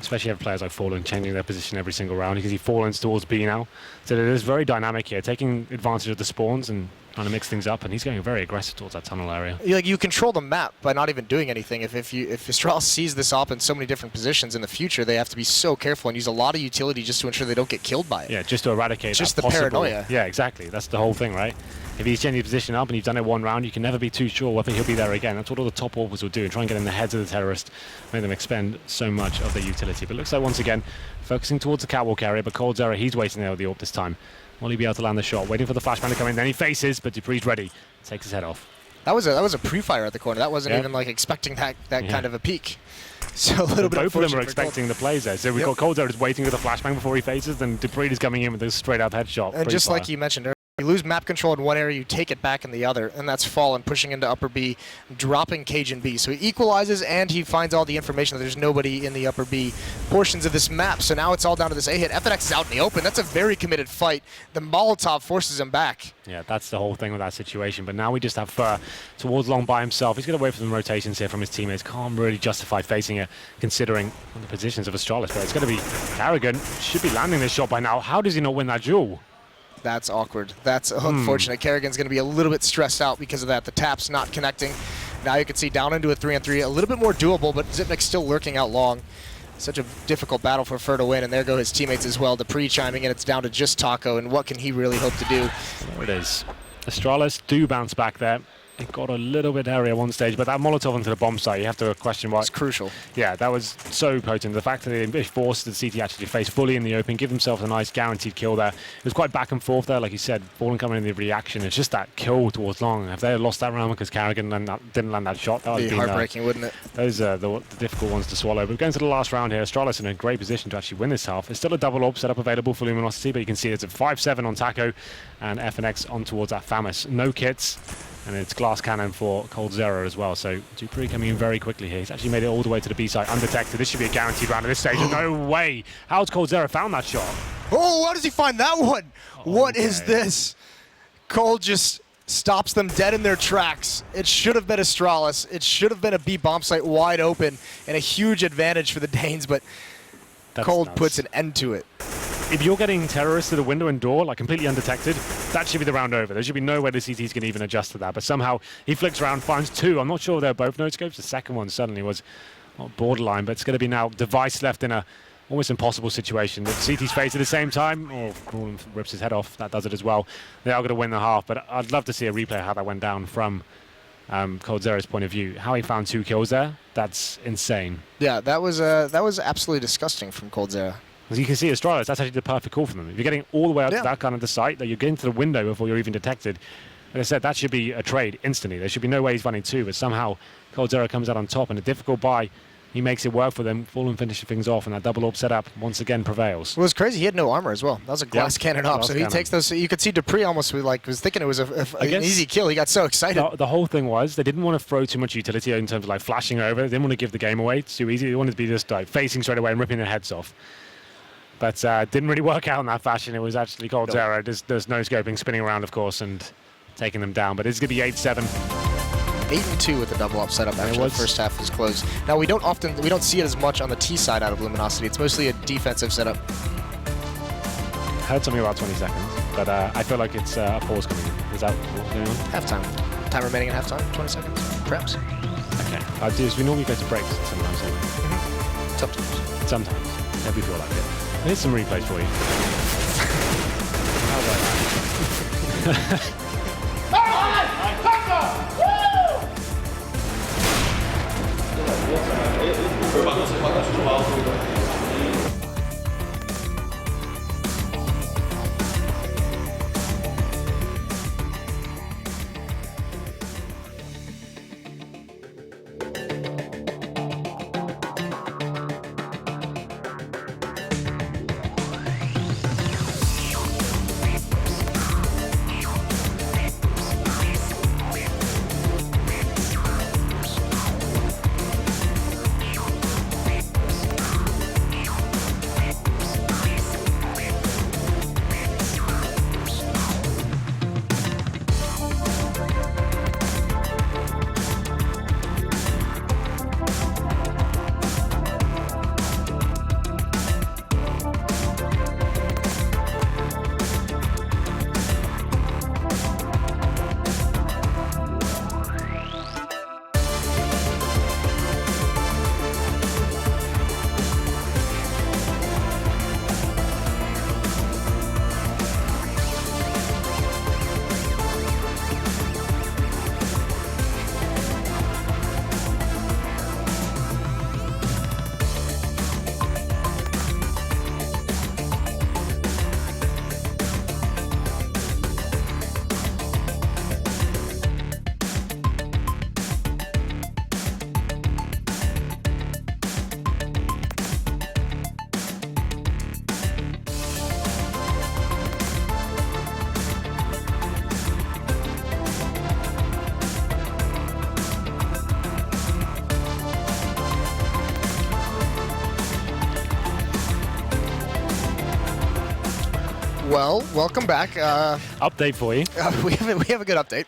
Especially have players like Fallen changing their position every single round. You can see Fallen's towards B now. So it is very dynamic here, taking advantage of the spawns and Trying to mix things up, and he's going very aggressive towards that tunnel area. Like, you control the map by not even doing anything. If Astralis sees this op in so many different positions in the future, they have to be so careful and use a lot of utility just to ensure they don't get killed by it. Yeah, just to eradicate just that the possible. paranoia. Yeah, exactly. That's the whole thing, right? If he's changing his position up and you've done it one round, you can never be too sure whether he'll be there again. That's what all the top orbers will do, and try and get in the heads of the terrorists, make them expend so much of their utility. But it looks like, once again, focusing towards the catwalk area, but coldzera, he's waiting there with the orb this time. Will he be able to land the shot? Waiting for the flashbang to come in, then he faces, but dupree's ready. Takes his head off. That was a pre-fire at the corner. That wasn't even like expecting that kind of a peak. So a little bit. Both of them are expecting the plays there. So we've got coldzera just waiting with the flashbang before he faces, then dupree is coming in with a straight-up headshot. And just like you mentioned earlier, you lose map control in one area, you take it back in the other, and that's Fallen pushing into upper B, dropping Cajun B. So he equalizes, and he finds all the information that there's nobody in the upper B portions of this map. So now it's all down to this A hit. FNX is out in the open. That's a very committed fight. The Molotov forces him back. Yeah, that's the whole thing with that situation. But now we just have Fur towards long by himself. He's going to wait for some rotations here from his teammates. Can't really justify facing it, considering the positions of Astralis. But it's going to be Carrigan. Should be landing this shot by now. How does he not win that duel? That's awkward. That's unfortunate. Kerrigan's going to be a little bit stressed out because of that. The tap's not connecting. Now you can see down into a 3-on-3. A little bit more doable, but Zipnik's still lurking out long. Such a difficult battle for Fur to win, and there go his teammates as well. dupre's chiming in. It's down to just Taco, and what can he really hope to do? There it is. Astralis do bounce back there. It got a little bit hairy at one stage, but that Molotov onto the bomb site, you have to question why. It's crucial. Yeah, that was so potent. The fact that they forced the CT actually to face fully in the open, give themselves a nice guaranteed kill there. It was quite back and forth there, like you said. Fallen coming in the reaction. It's just that kill towards long. If they had lost that round because Carrigan didn't land that shot, that would be heartbreaking, wouldn't it? Those are the difficult ones to swallow. But going to the last round here, Astralis in a great position to actually win this half. There's still a double orb setup available for Luminosity, but you can see it's a 5-7 on Taco and FNX on towards that Famus. No kits. And it's glass cannon for coldzera as well. So dupree coming in very quickly here. He's actually made it all the way to the B side undetected. This should be a guaranteed round at this stage. No way. How's coldzera found that shot? Oh, how does he find that one? What is this? Cole just stops them dead in their tracks. It should have been Astralis. It should have been a B bomb site wide open and a huge advantage for the Danes, but Cole puts an end to it. If you're getting terrorists to the window and door, like completely undetected, that should be the round over. There should be no way the CTs can even adjust to that. But somehow he flicks around, finds two. I'm not sure they're both no scopes. The second one suddenly was borderline, but it's going to be now Device left in a almost impossible situation. The CTs face at the same time, or Crawlin rips his head off. That does it as well. They are going to win the half, but I'd love to see a replay of how that went down from coldzera's point of view. How he found 2 kills there, that's insane. Yeah, that was absolutely disgusting from coldzera. As you can see, Astralis, that's actually the perfect call for them. If you're getting all the way out to that kind of the site, that you're getting to the window before you're even detected, like I said, that should be a trade instantly. There should be no way he's running 2, but somehow coldzera comes out on top, and a difficult buy, he makes it work for them. Fallen finishes things off, and that double orb setup once again prevails. It was crazy. He had no armor as well. That was a glass cannon up, so he takes those. You could see dupree almost was thinking it was an easy kill. He got so excited. The whole thing was they didn't want to throw too much utility in terms of like flashing over. They didn't want to give the game away. It's too easy. They wanted to be just like facing straight away and ripping their heads off. But didn't really work out in that fashion. It was actually coldzera. There's no scoping, spinning around, of course, and taking them down. But it's going to be 8-7. 8-2 with the double up setup after the first half is closed. Now we don't see it as much on the T side out of Luminosity. It's mostly a defensive setup. I heard something about 20 seconds, but I feel like it's a pause coming in. Is that what's going on? Halftime. Time remaining in halftime. 20 seconds. Perhaps. Okay. We normally go to breaks sometimes, don't we? Sometimes. Sometimes. Maybe feel like it. Here's some replays for you. How about that? Well, welcome back. Update for you. We have a good update.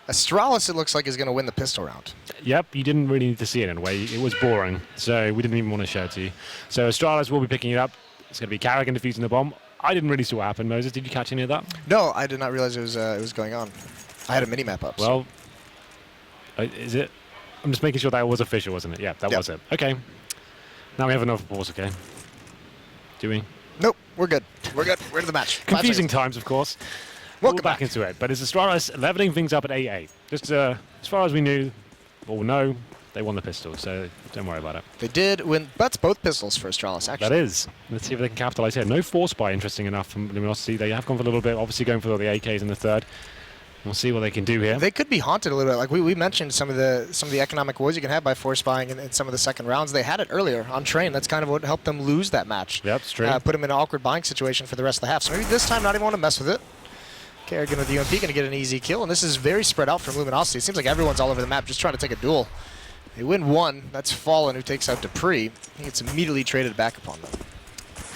Astralis, it looks like, is going to win the pistol round. Yep, you didn't really need to see it in a way. It was boring, so we didn't even want to show it to you. So Astralis will be picking it up. It's going to be Carrigan defusing the bomb. I didn't really see what happened, Moses. Did you catch any of that? No, I did not realize it was going on. I had a mini-map up. Well, is it? I'm just making sure that was official, wasn't it? Yeah, that was it. Okay. Now we have another pause, okay? Do we? Nope, we're good. We're good. We're in the match. Confusing times, of course. Welcome back into it. But it's Astralis leveling things up at 8-8. Just as far as we knew, or know, they won the pistol, so don't worry about it. They did win. That's both pistols for Astralis, actually. That is. Let's see if they can capitalize here. No force buy, interesting enough, from Luminosity. They have gone for a little bit, obviously going for the AKs in the third. We'll see what they can do here. They could be haunted a little bit. Like we mentioned some of the economic wars you can have by force buying in some of the second rounds. They had it earlier on train. That's kind of what helped them lose that match. Yep, it's true. Put them in an awkward buying situation for the rest of the half. So maybe this time not even want to mess with it. Carrigan with the UMP going to get an easy kill. And this is very spread out from Luminosity. It seems like everyone's all over the map just trying to take a duel. They win one. That's Fallen, who takes out Dupree. He gets immediately traded back upon them.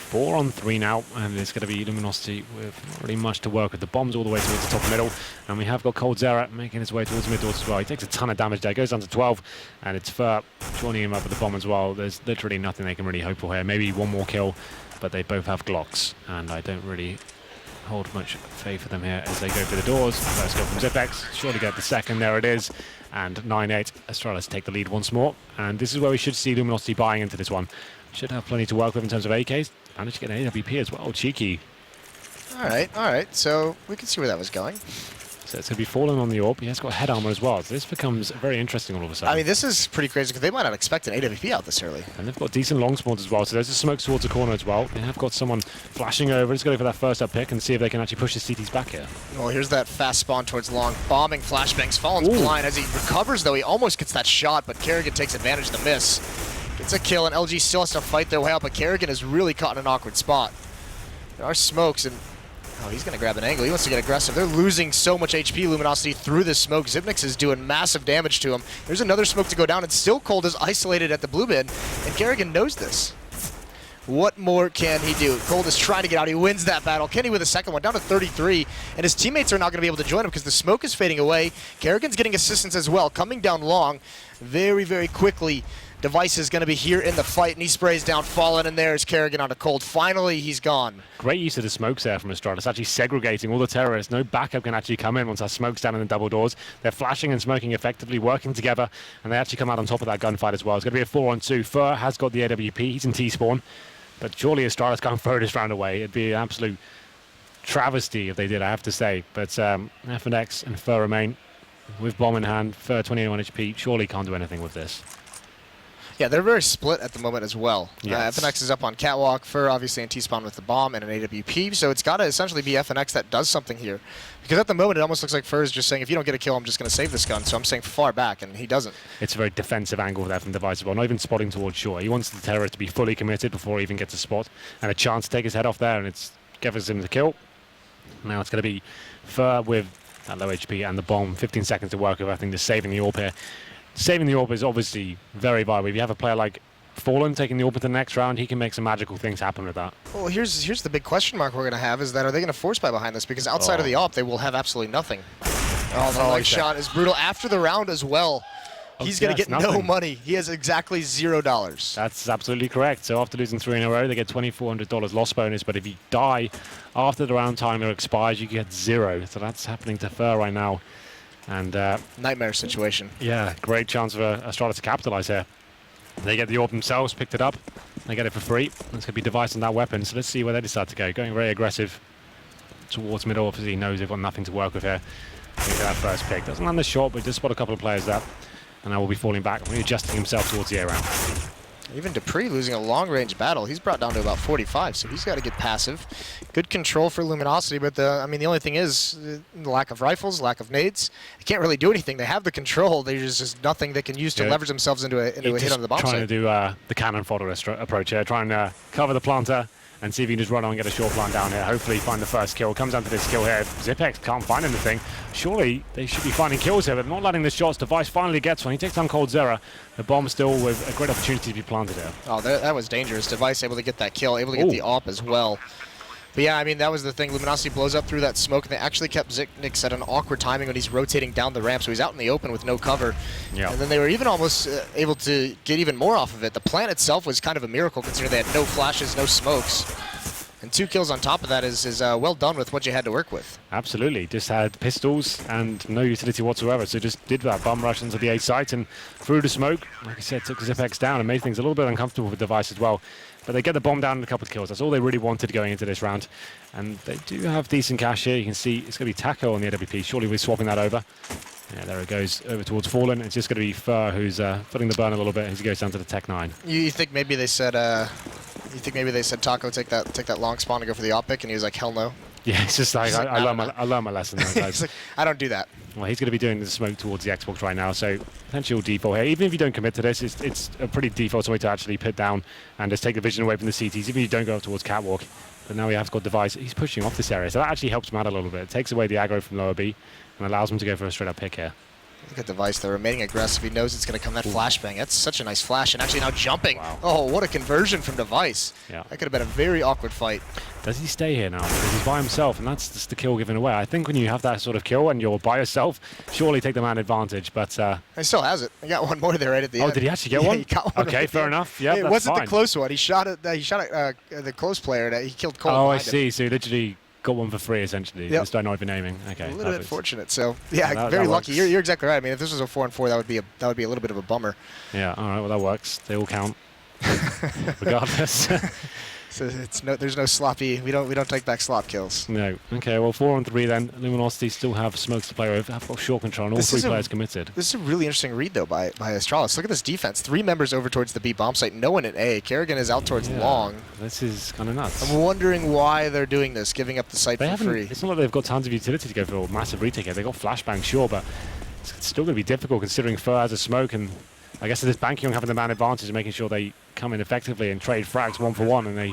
4 on 3 now, and it's going to be Luminosity with not really much to work with. The bombs all the way towards the top middle, and we have got Coldzera making his way towards mid doors as well. He takes a ton of damage there, goes down to 12, and it's Fur joining him up with the bomb as well. There's literally nothing they can really hope for here. Maybe one more kill, but they both have Glocks, and I don't really hold much faith for them here as they go for the doors. First go from Zipex, surely get the second, there it is, and 9-8. Astralis take the lead once more, and this is where we should see Luminosity buying into this one. Should have plenty to work with in terms of AKs. Managed to get an AWP as well. Cheeky. All right. So we can see where that was going. So it's going to be Fallen on the AWP. He has got head armor as well. So this becomes very interesting all of a sudden. I mean, this is pretty crazy because they might not expect an AWP out this early. And they've got decent long spawns as well. So there's a smoke towards the corner as well. They have got someone flashing over. Let's go for that first up pick and see if they can actually push the CTs back here. Well, here's that fast spawn towards long. Bombing flashbangs. Fallen's blind as he recovers, though. He almost gets that shot, but Carrigan takes advantage of the miss. Gets a kill, and LG still has to fight their way out, but Carrigan is really caught in an awkward spot. There are smokes, and oh, he's going to grab an angle. He wants to get aggressive. They're losing so much HP, Luminosity, through this smoke. Zipnix is doing massive damage to him. There's another smoke to go down, and still Cold is isolated at the blue bin, and Carrigan knows this. What more can he do? Cold is trying to get out. He wins that battle. Kenny with a second one, down to 33, and his teammates are not going to be able to join him because the smoke is fading away. Carrigan's getting assistance as well, coming down long very, very quickly. Device is going to be here in the fight, and he sprays down Fallen, and there's Carrigan onto Cold. Finally, he's gone. Great use of the smokes there from Astralis, actually segregating all the terrorists. No backup can actually come in once that smoke's down in the double doors. They're flashing and smoking effectively, working together, and they actually come out on top of that gunfight as well. It's going to be a 4-on-2. Fur has got the AWP. He's in T-spawn, but surely Astralis can't throw this round away. It'd be an absolute travesty if they did, I have to say. But FNX and Fur remain with bomb in hand. Fur 21 HP, surely can't do anything with this. Yeah, they're very split at the moment as well. Yes. FNX is up on Catwalk, Fur obviously in T-spawn with the bomb and an AWP, so it's got to essentially be FNX that does something here. Because at the moment, it almost looks like Fur is just saying, if you don't get a kill, I'm just going to save this gun. So I'm saying far back, and he doesn't. It's a very defensive angle there from Device as well, not even spotting towards shore. He wants the terrorist to be fully committed before he even gets a spot, and a chance to take his head off there, and it gives him the kill. Now it's going to be Fur with that low HP and the bomb. 15 seconds to work with, I think, just saving the AWP here. Saving the AWP is obviously very viable. If you have a player like Fallen taking the AWP to the next round, he can make some magical things happen with that. Well, here's the big question mark we're going to have is that are they going to force buy behind this? Because outside of the AWP, they will have absolutely nothing. Oh, the leg shot is brutal after the round as well. He's going to get no money. He has exactly $0. That's absolutely correct. So after losing 3 in a row, they get $2,400 loss bonus. But if you die after the round timer expires, you get 0. So that's happening to Fur right now. And nightmare situation. Yeah, great chance for Astralis to capitalize here. They get the AWP themselves, picked it up. They get it for free. It's going to be Device on that weapon. So let's see where they decide to go. Going very aggressive towards middle. Obviously, he knows they've got nothing to work with here. Look at that first pick. Doesn't land the shot, but just spot a couple of players there. And now will be falling back, readjusting himself towards the A round. Even Dupree losing a long-range battle. He's brought down to about 45, so he's got to get passive. Good control for Luminosity, but the only thing is the lack of rifles, lack of nades. They can't really do anything. They have the control. There's just nothing they can use to leverage themselves into a hit on the bomb site. Trying to do the cannon fodder approach here, trying to cover the planter and see if you can just run on and get a short plant down here. Hopefully find the first kill. Comes down to this kill here. If Zipex can't find anything, surely they should be finding kills here, but not letting the shots. Device finally gets one. He takes down Coldzera. The bomb still with a great opportunity to be planted here. Oh, that was dangerous. Device able to get that kill, able to get the AWP as well. But yeah, I mean, that was the thing. Luminosity blows up through that smoke, and they actually kept Zipnix at an awkward timing when he's rotating down the ramp, so he's out in the open with no cover. Yeah. And then they were even almost able to get even more off of it. The plant itself was kind of a miracle, considering they had no flashes, no smokes. And 2 kills on top of that is well done with what you had to work with. Absolutely. Just had pistols and no utility whatsoever. So just did that bum rush into the A site and through the smoke. Like I said, took Zipex down and made things a little bit uncomfortable with Device as well. But they get the bomb down in a couple of kills. That's all they really wanted going into this round. And they do have decent cash here. You can see it's going to be Taco on the AWP. Surely we're swapping that over. Yeah, there it goes over towards Fallen. It's just going to be Fur who's footing the burn a little bit as he goes down to the Tech 9. You think maybe they said Taco take that long spawn and go for the op pick, and he was like, hell no. Yeah, it's just like, I learned my lesson there, guys. He's like, I don't do that. Well, he's going to be doing the smoke towards the Xbox right now, so potential default here. Even if you don't commit to this, it's a pretty default way to actually pit down and just take the vision away from the CTs, even if you don't go up towards Catwalk. But now he has got Device. He's pushing off this area, so that actually helps him out a little bit. It takes away the aggro from lower B and allows him to go for a straight-up pick here. Look at Device, though, remaining aggressive. He knows it's going to come, that flashbang. That's such a nice flash, and actually now jumping. Wow. Oh, what a conversion from Device. Yeah. That could have been a very awkward fight. Does he stay here now? Because he's by himself, and that's just the kill given away. I think when you have that sort of kill and you're by yourself, surely take the man advantage, but... He still has it. He got one more there right at the end. Oh, did he actually get one? He got one. Okay, right fair enough. Yeah, it that's wasn't fine. the close one. He shot at the close player. That he killed Cole. Oh, I see. So he literally got one for free, essentially. Yep. Just don't know even naming. Okay. A little bit fortunate. So yeah, that very lucky. works. You're exactly right. I mean, if this was a 4-4, that would be a little bit of a bummer. Yeah. All right. Well, that works. They all count, regardless. So there's no sloppy. We don't take back slop kills. No. Okay. Well, 4-on-3 then. Luminosity still have smokes to play with. Have got short control, and all 3 players committed. This is a really interesting read though by Astralis. Look at this defense. 3 members over towards the B bomb site. No one at A. Kerrigan is out towards long. This is kind of nuts. I'm wondering why they're doing this, giving up the site for free. It's not like they've got tons of utility to go for a massive retake here. They've got flashbang, sure, but it's still going to be difficult considering Fur has a smoke, and I guess they're just banking on having the man advantage and making sure they come in effectively and trade frags 1 for 1, and they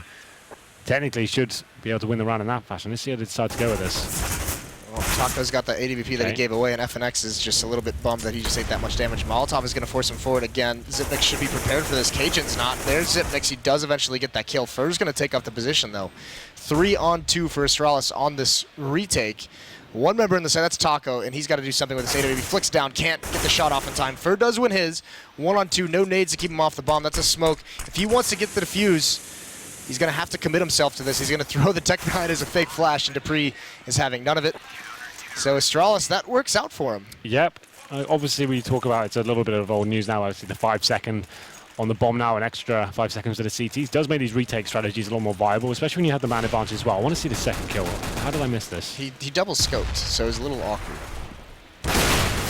technically should be able to win the round in that fashion. Let's see how they decide to go with this. Well, Taco's got the AWP that he gave away, and FNX is just a little bit bummed that he just ate that much damage. Molotov is going to force him forward again. Zipnix should be prepared for this. Cajun's not. There's Zipnix. He does eventually get that kill. Fur's going to take up the position, though. 3-on-2 for Astralis on this retake. 1 member in the side, that's Taco, and he's got to do something with his AWP. Flicks down, can't get the shot off in time. Fur does win his. 1-on-2, no nades to keep him off the bomb. That's a smoke. If he wants to get the defuse, he's going to have to commit himself to this. He's going to throw the Tech 9 as a fake flash, and Dupree is having none of it. So Astralis, that works out for him. Yep. Obviously, we talk about it's a little bit of old news now. Obviously, the 5-second on the bomb now, an extra 5 seconds to the CTs does make these retake strategies a lot more viable, especially when you have the man advantage as well. I want to see the second kill. How did I miss this? He double scoped, so it was a little awkward.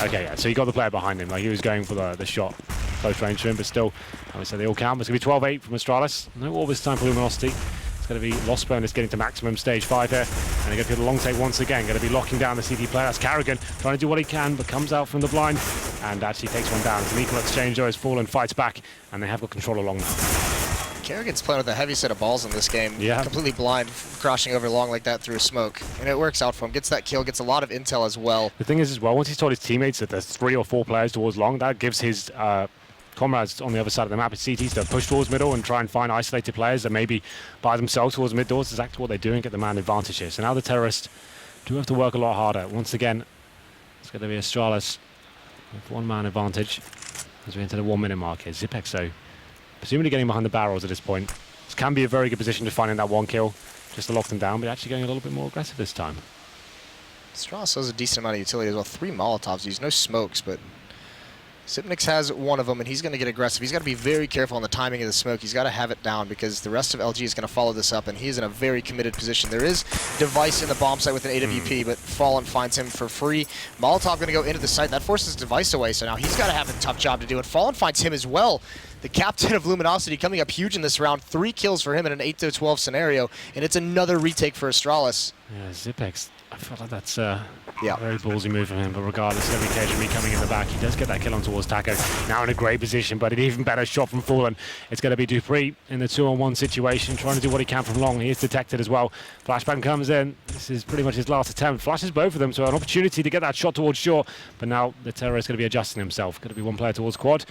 Okay, yeah, so he got the player behind him. Like, he was going for the shot close range to him, but still, I would say they all count. But it's going to be 12-8 from Astralis. No Orbis time for Luminosity. It's going to be Lost Bonus getting to maximum stage 5 here. And they're going to do the long take once again. Going to be locking down the CT player. That's Kerrigan trying to do what he can, but comes out from the blind and actually takes one down. It's an equal exchange, though, as Fallen fights back, and they have got control along now. Kerrigan's playing with a heavy set of balls in this game. Yeah. Completely blind, crossing over long like that through smoke. And it works out for him. Gets that kill, gets a lot of intel as well. The thing is, as well, once he's told his teammates that there's 3 or 4 players towards long, that gives his comrades on the other side of the map, his CTs, to push towards middle and try and find isolated players that maybe by themselves towards mid doors. Is exactly what they're doing, get the man advantage here. So now the terrorists do have to work a lot harder. Once again, it's going to be Astralis with 1 man advantage as we enter the 1 minute mark here. Zipex, though, presumably getting behind the barrels at this point. This can be a very good position to find in that 1 kill, just to lock them down, but actually going a little bit more aggressive this time. Astralis has a decent amount of utility as well. 3 Molotovs used, no smokes, but Zipnix has 1 of them, and he's going to get aggressive. He's got to be very careful on the timing of the smoke. He's got to have it down because the rest of LG is going to follow this up, and he is in a very committed position. There is Device in the bomb site with an AWP, but Fallen finds him for free. Molotov going to go into the site. That forces Device away, so now he's got to have a tough job to do, and Fallen finds him as well. The captain of Luminosity coming up huge in this round. 3 kills for him in an 8-12 scenario, and it's another retake for Astralis. Yeah, Zipex, I feel like that's yeah, a very ballsy move from him, but regardless, every HenryG coming in the back, he does get that kill on towards Taco. Now in a great position, but an even better shot from Fallen. It's going to be Dupree in the 2-on-1 situation, trying to do what he can from long. He is detected as well. Flashbang comes in. This is pretty much his last attempt. Flashes both of them, so an opportunity to get that shot towards shore, but now the terror is going to be adjusting himself. Going to be 1 player towards quad.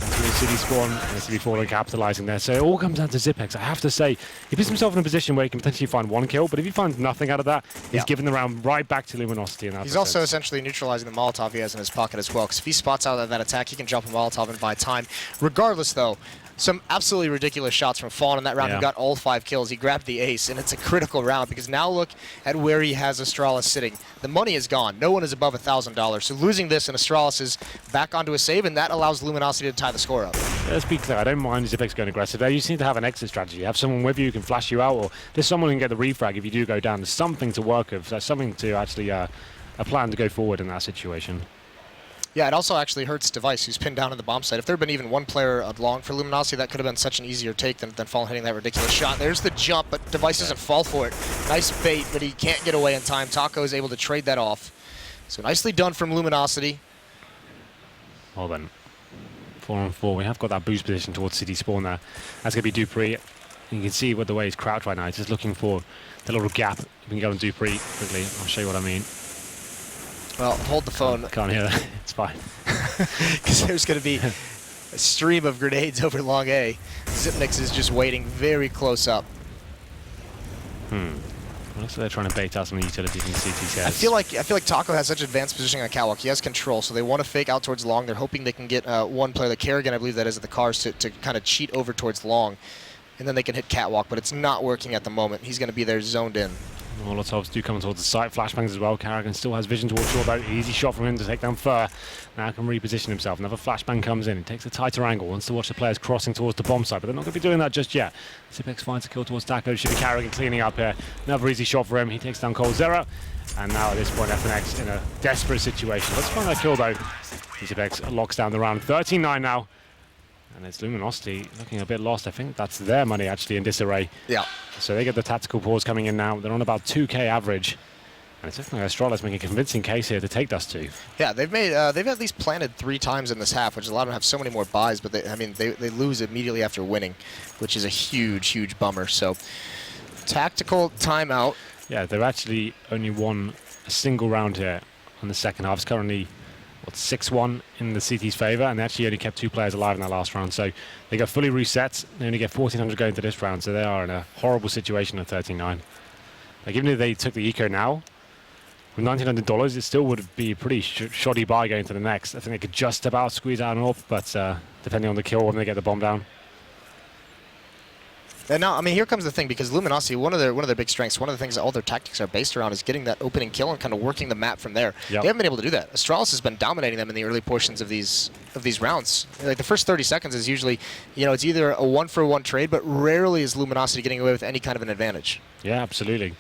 City spawn, and City falling, capitalizing there. So it all comes down to Zipex. I have to say, he puts himself in a position where he can potentially find one kill, but if he finds nothing out of that, he's giving the round right back to Luminosity. In that He's also essentially neutralizing the Molotov he has in his pocket as well, because if he spots out of that attack, he can drop a Molotov and buy time. Regardless, though, some absolutely ridiculous shots from Fawn in that round. He got all 5 kills. He grabbed the ace, and it's a critical round because now look at where he has Astralis sitting. The money is gone. No one is above $1,000. So losing this, and Astralis is back onto a save, and that allows Luminosity to tie the score up. Yeah, let's be clear. I don't mind Zipex going aggressive there. You just need to have an exit strategy. Have someone with you who can flash you out, or there's someone who can get the refrag if you do go down. There's something to work with. There's something to actually a plan to go forward in that situation. Yeah, it also actually hurts Device, who's pinned down in the bomb site. If there had been even one player long for Luminosity, that could have been such an easier take than Fallen hitting that ridiculous shot. There's the jump, but Device doesn't fall for it. Nice bait, but he can't get away in time. Taco is able to trade that off. So nicely done from Luminosity. Well then, 4-on-4. We have got that boost position towards City spawn there. That's going to be Dupree. You can see with the way he's crouched right now. He's just looking for the little gap. We can go on Dupree quickly. I'll show you what I mean. Well, hold the phone. Can't hear that. It's fine. Because there's going to be a stream of grenades over long A. Zipnix is just waiting very close up. Looks like they're trying to bait out some of the utilities in CTCS. I feel like Taco has such advanced positioning on catwalk. He has control, so they want to fake out towards long. They're hoping they can get one player, the Kerrigan, I believe that is at the cars, to kind of cheat over towards long. And then they can hit catwalk, but it's not working at the moment. He's going to be there zoned in. Molotovs do come towards the site. Flashbangs as well. Kerrigan still has vision towards short boat. Easy shot from him to take down Fur. Now can reposition himself. Another flashbang comes in. He takes a tighter angle. Wants to watch the players crossing towards the bomb site, but they're not going to be doing that just yet. Zipex finds a kill towards Taco. Should be Kerrigan cleaning up here. Another easy shot for him. He takes down Cold Zero. And now at this point, FNX in a desperate situation. Let's find that kill though. Zipex locks down the round. 13-9 now. And it's Luminosity looking a bit lost. I think that's their money actually in disarray. Yeah. So they get the tactical pause coming in now. They're on about 2k average. And it's looking like Astralis making a convincing case here to take Dust2. Yeah, they've at least planted 3 times in this half, which allowed them to have so many more buys, but they lose immediately after winning, which is a huge bummer. So tactical timeout. Yeah, they've actually only won a single round here on the second half. It's currently 6-1 in the CT's favour, and they actually only kept 2 players alive in that last round. So they got fully reset. They only get 1,400 going to this round, so they are in a horrible situation at 13-9. Like, even if they took the eco now, with $1,900, it still would be a pretty shoddy buy going to the next. I think they could just about squeeze out an AWP, but depending on the kill when they get the bomb down. And now, I mean, here comes the thing, because Luminosity, one of their big strengths, one of the things that all their tactics are based around is getting that opening kill and kind of working the map from there. Yep. They haven't been able to do that. Astralis has been dominating them in the early portions of these rounds. Like, the first 30 seconds is usually, it's either a 1-for-1 trade, but rarely is Luminosity getting away with any kind of an advantage. Yeah, absolutely.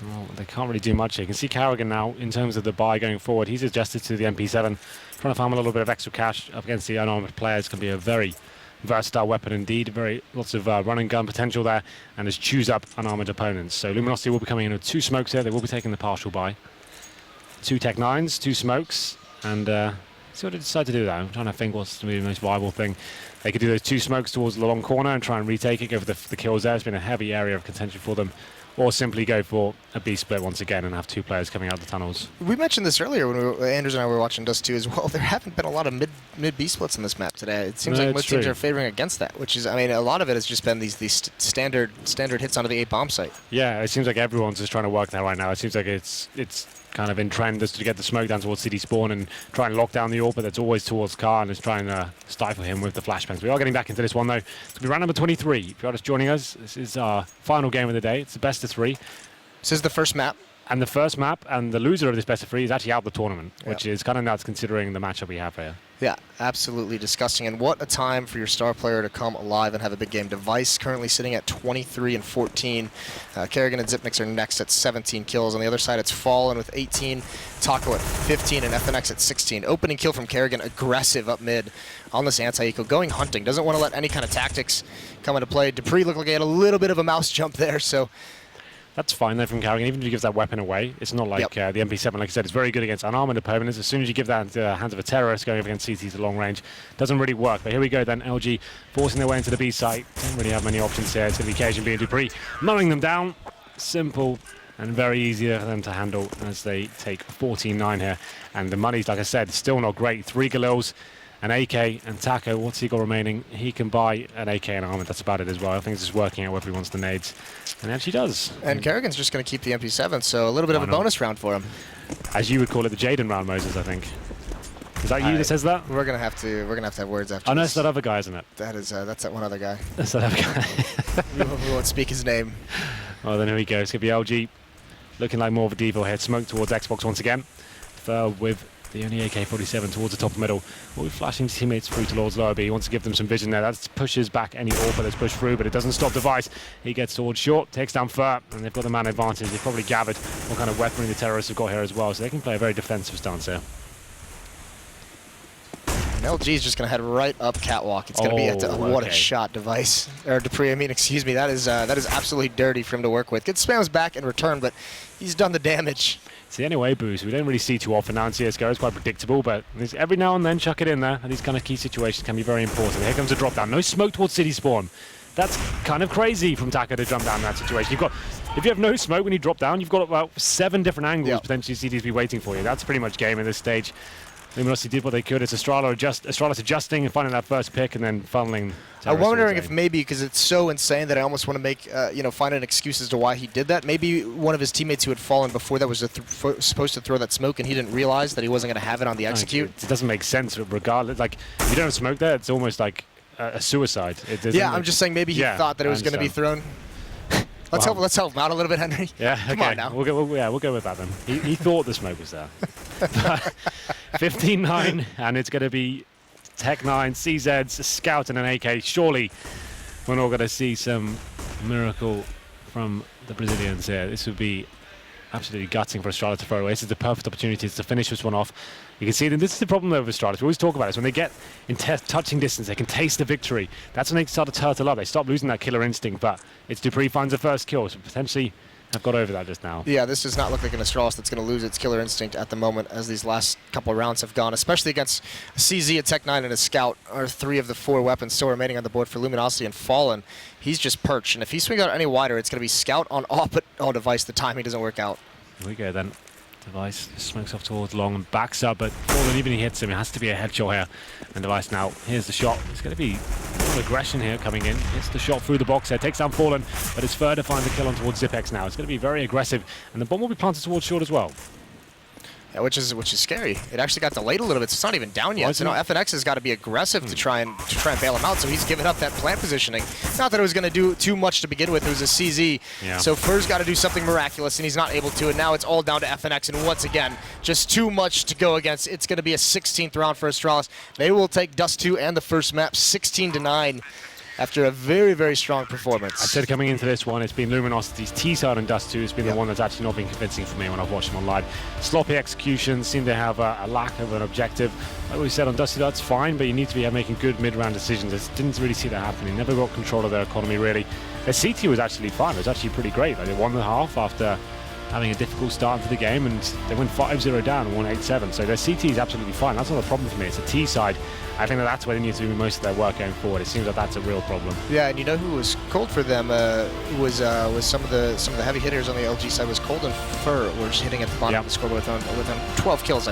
Well, they can't really do much here. You can see Kerrigan now, in terms of the buy going forward, he's adjusted to the MP7, trying to farm a little bit of extra cash up against the unarmed players. Can be a very versatile weapon indeed. Lots of run and gun potential there, and has chews up unarmored opponents. So Luminosity will be coming in with 2 smokes here. They will be taking the partial buy. 2 Tech 9s, 2 smokes, and see what they decide to do there. I'm trying to think what's the most viable thing. They could do those 2 smokes towards the long corner and try and retake it, go for the kills there. It's been a heavy area of contention for them. Or simply go for a B split once again and have 2 players coming out the tunnels. We mentioned this earlier when Anders and I were watching Dust2 as well. There haven't been a lot of mid B splits in this map today. It seems like most teams are favoring against that, which is, I mean, a lot of it has just been these standard hits onto the A bomb site. Yeah, it seems like everyone's just trying to work that right now. It seems like it's kind of in trend just to get the smoke down towards City spawn and try and lock down the AWP, but that's always towards Car and is trying to stifle him with the flashbangs. We are getting back into this one though. It's going to be round number 23. If you're just joining us, this is our final game of the day. It's the best of 3. This is the first map. And the first map, and the loser of this best of 3 is actually out of the tournament, which is kind of nuts considering the matchup we have here. Yeah, absolutely disgusting. And what a time for your star player to come alive and have a big game. Device currently sitting at 23 and 14. Kerrigan and Zipnix are next at 17 kills. On the other side, it's Fallen with 18, Taco at 15, and FNX at 16. Opening kill from Kerrigan, aggressive up mid on this anti-eco, going hunting. Doesn't want to let any kind of tactics come into play. Dupree looked like he had a little bit of a mouse jump there, so... That's fine though from Kerrigan, even if he gives that weapon away. It's not like the MP7, like I said, it's very good against unarmored opponents. As soon as you give that into the hands of a terrorist going up against CTs at long range, doesn't really work. But here we go then, LG forcing their way into the B site. Don't really have many options here. It's going to be KJ and Dupree mowing them down. Simple and very easy for them to handle as they take 14-9 here. And the money's, like I said, still not great. 3 Galils an AK and Taco, what's he got remaining? He can buy an AK and armor. That's about it as well. I think it's just working out whether he wants the nades. And actually does. And Kerrigan's just going to keep the MP7, so a little bit of a bonus round for him. As you would call it, the Jaden round, Moses, I think. Is that you that says that? We're gonna have to have words after. Oh no, this. it's that other guy, isn't it? That's that one other guy. That's that other guy. we won't speak his name. Well, then here we go. It's gonna be LG, looking like more of a Devo here. Smoke towards Xbox once again. With the only AK-47 towards the top middle. We'll be flashing teammates through towards lower B. He wants to give them some vision there. That pushes back any AWP that's pushed through, but it doesn't stop Device. He gets towards short, takes down Fur, and they've got the man advantage. They've probably gathered what kind of weaponry the terrorists have got here as well, so they can play a very defensive stance here. LG is just going to head right up catwalk. It's going to be what a shot, Device or Dupree. I mean, excuse me. That is absolutely dirty for him to work with. Good spams back in return, but he's done the damage. It's the anyway boost. We don't really see too often now in CSGO. It's quite predictable, but every now and then chuck it in there, and these kind of key situations can be very important. Here comes a drop down. No smoke towards City Spawn. That's kind of crazy from Taka to jump down in that situation. If you have no smoke when you drop down, you've got about 7 different angles potentially CTs be waiting for you. That's pretty much game at this stage. Luminosity did what they could. It's Astralis adjusting and finding that first pick and then funneling. I'm wondering if maybe, because it's so insane that I almost want to make, find an excuse as to why he did that. Maybe one of his teammates who had fallen before that was supposed to throw that smoke and he didn't realize that he wasn't going to have it on the execute. It doesn't make sense regardless. Like, if you don't have smoke there, it's almost like a suicide. Yeah, I'm just saying maybe he thought that it was going to be thrown. Let's help him out a little bit, Henry. Yeah, Come on now. We'll go with that then. He thought the smoke was there. 15-9, and it's going to be Tech9, CZs, Scout, and an AK. Surely we're not going to see some miracle from the Brazilians here. This would be absolutely gutting for Astralis to throw away. This is the perfect opportunity to finish this one off. You can see that this is the problem though with Astralis. We always talk about this. When they get in touching distance, they can taste the victory. That's when they start to turtle up. They stop losing that killer instinct, but it's Dupree finds the first kill, so potentially have got over that just now. Yeah, this does not look like an Astralis that's going to lose its killer instinct at the moment as these last couple of rounds have gone, especially against a CZ, a Tech9, and a Scout are 3 of the 4 weapons still remaining on the board for Luminosity, and Fallen, he's just perched. And if he swings out any wider, it's going to be Scout on off, but Device, the timing doesn't work out. Here we go then. Device smokes off towards long and backs up, but Fallen, even if he hits him, it has to be a headshot here. And Device now, here's the shot. It's going to be more aggression here coming in. Hits the shot through the box there, takes down Fallen, but it's Fur to find the kill on towards Zipex now. It's going to be very aggressive, and the bomb will be planted towards short as well. Yeah, which is scary. It actually got delayed a little bit, so it's not even down yet. So now FNX has got to be aggressive to try and bail him out. So he's given up that plant positioning. Not that it was going to do too much to begin with. It was a CZ. Yeah. So Fur's got to do something miraculous, and he's not able to. And now it's all down to FNX. And once again, just too much to go against. It's going to be a 16th round for Astralis. They will take Dust2 and the first map 16-9. After a very, very strong performance. I said coming into this one, it's been Luminosity's T-side and Dust2. It's been the one that's actually not been convincing for me when I've watched them on live. Sloppy execution, seem to have a lack of an objective. Like we said on Dust2, that's fine, but you need to be making good mid-round decisions. I didn't really see that happening. Never got control of their economy, really. Their CT was actually fine. It was actually pretty great. Like, they won the half after having a difficult start to the game, and they went 5-0 down and won 8-7. So their CT is absolutely fine. That's not a problem for me. It's a T side. I think that's where they need to do most of their work going forward. It seems like that's a real problem. Yeah, and you know who was cold for them was some of the heavy hitters on the LG side was Cold and Fur, were just hitting at the bottom of the scoreboard with 12 kills, I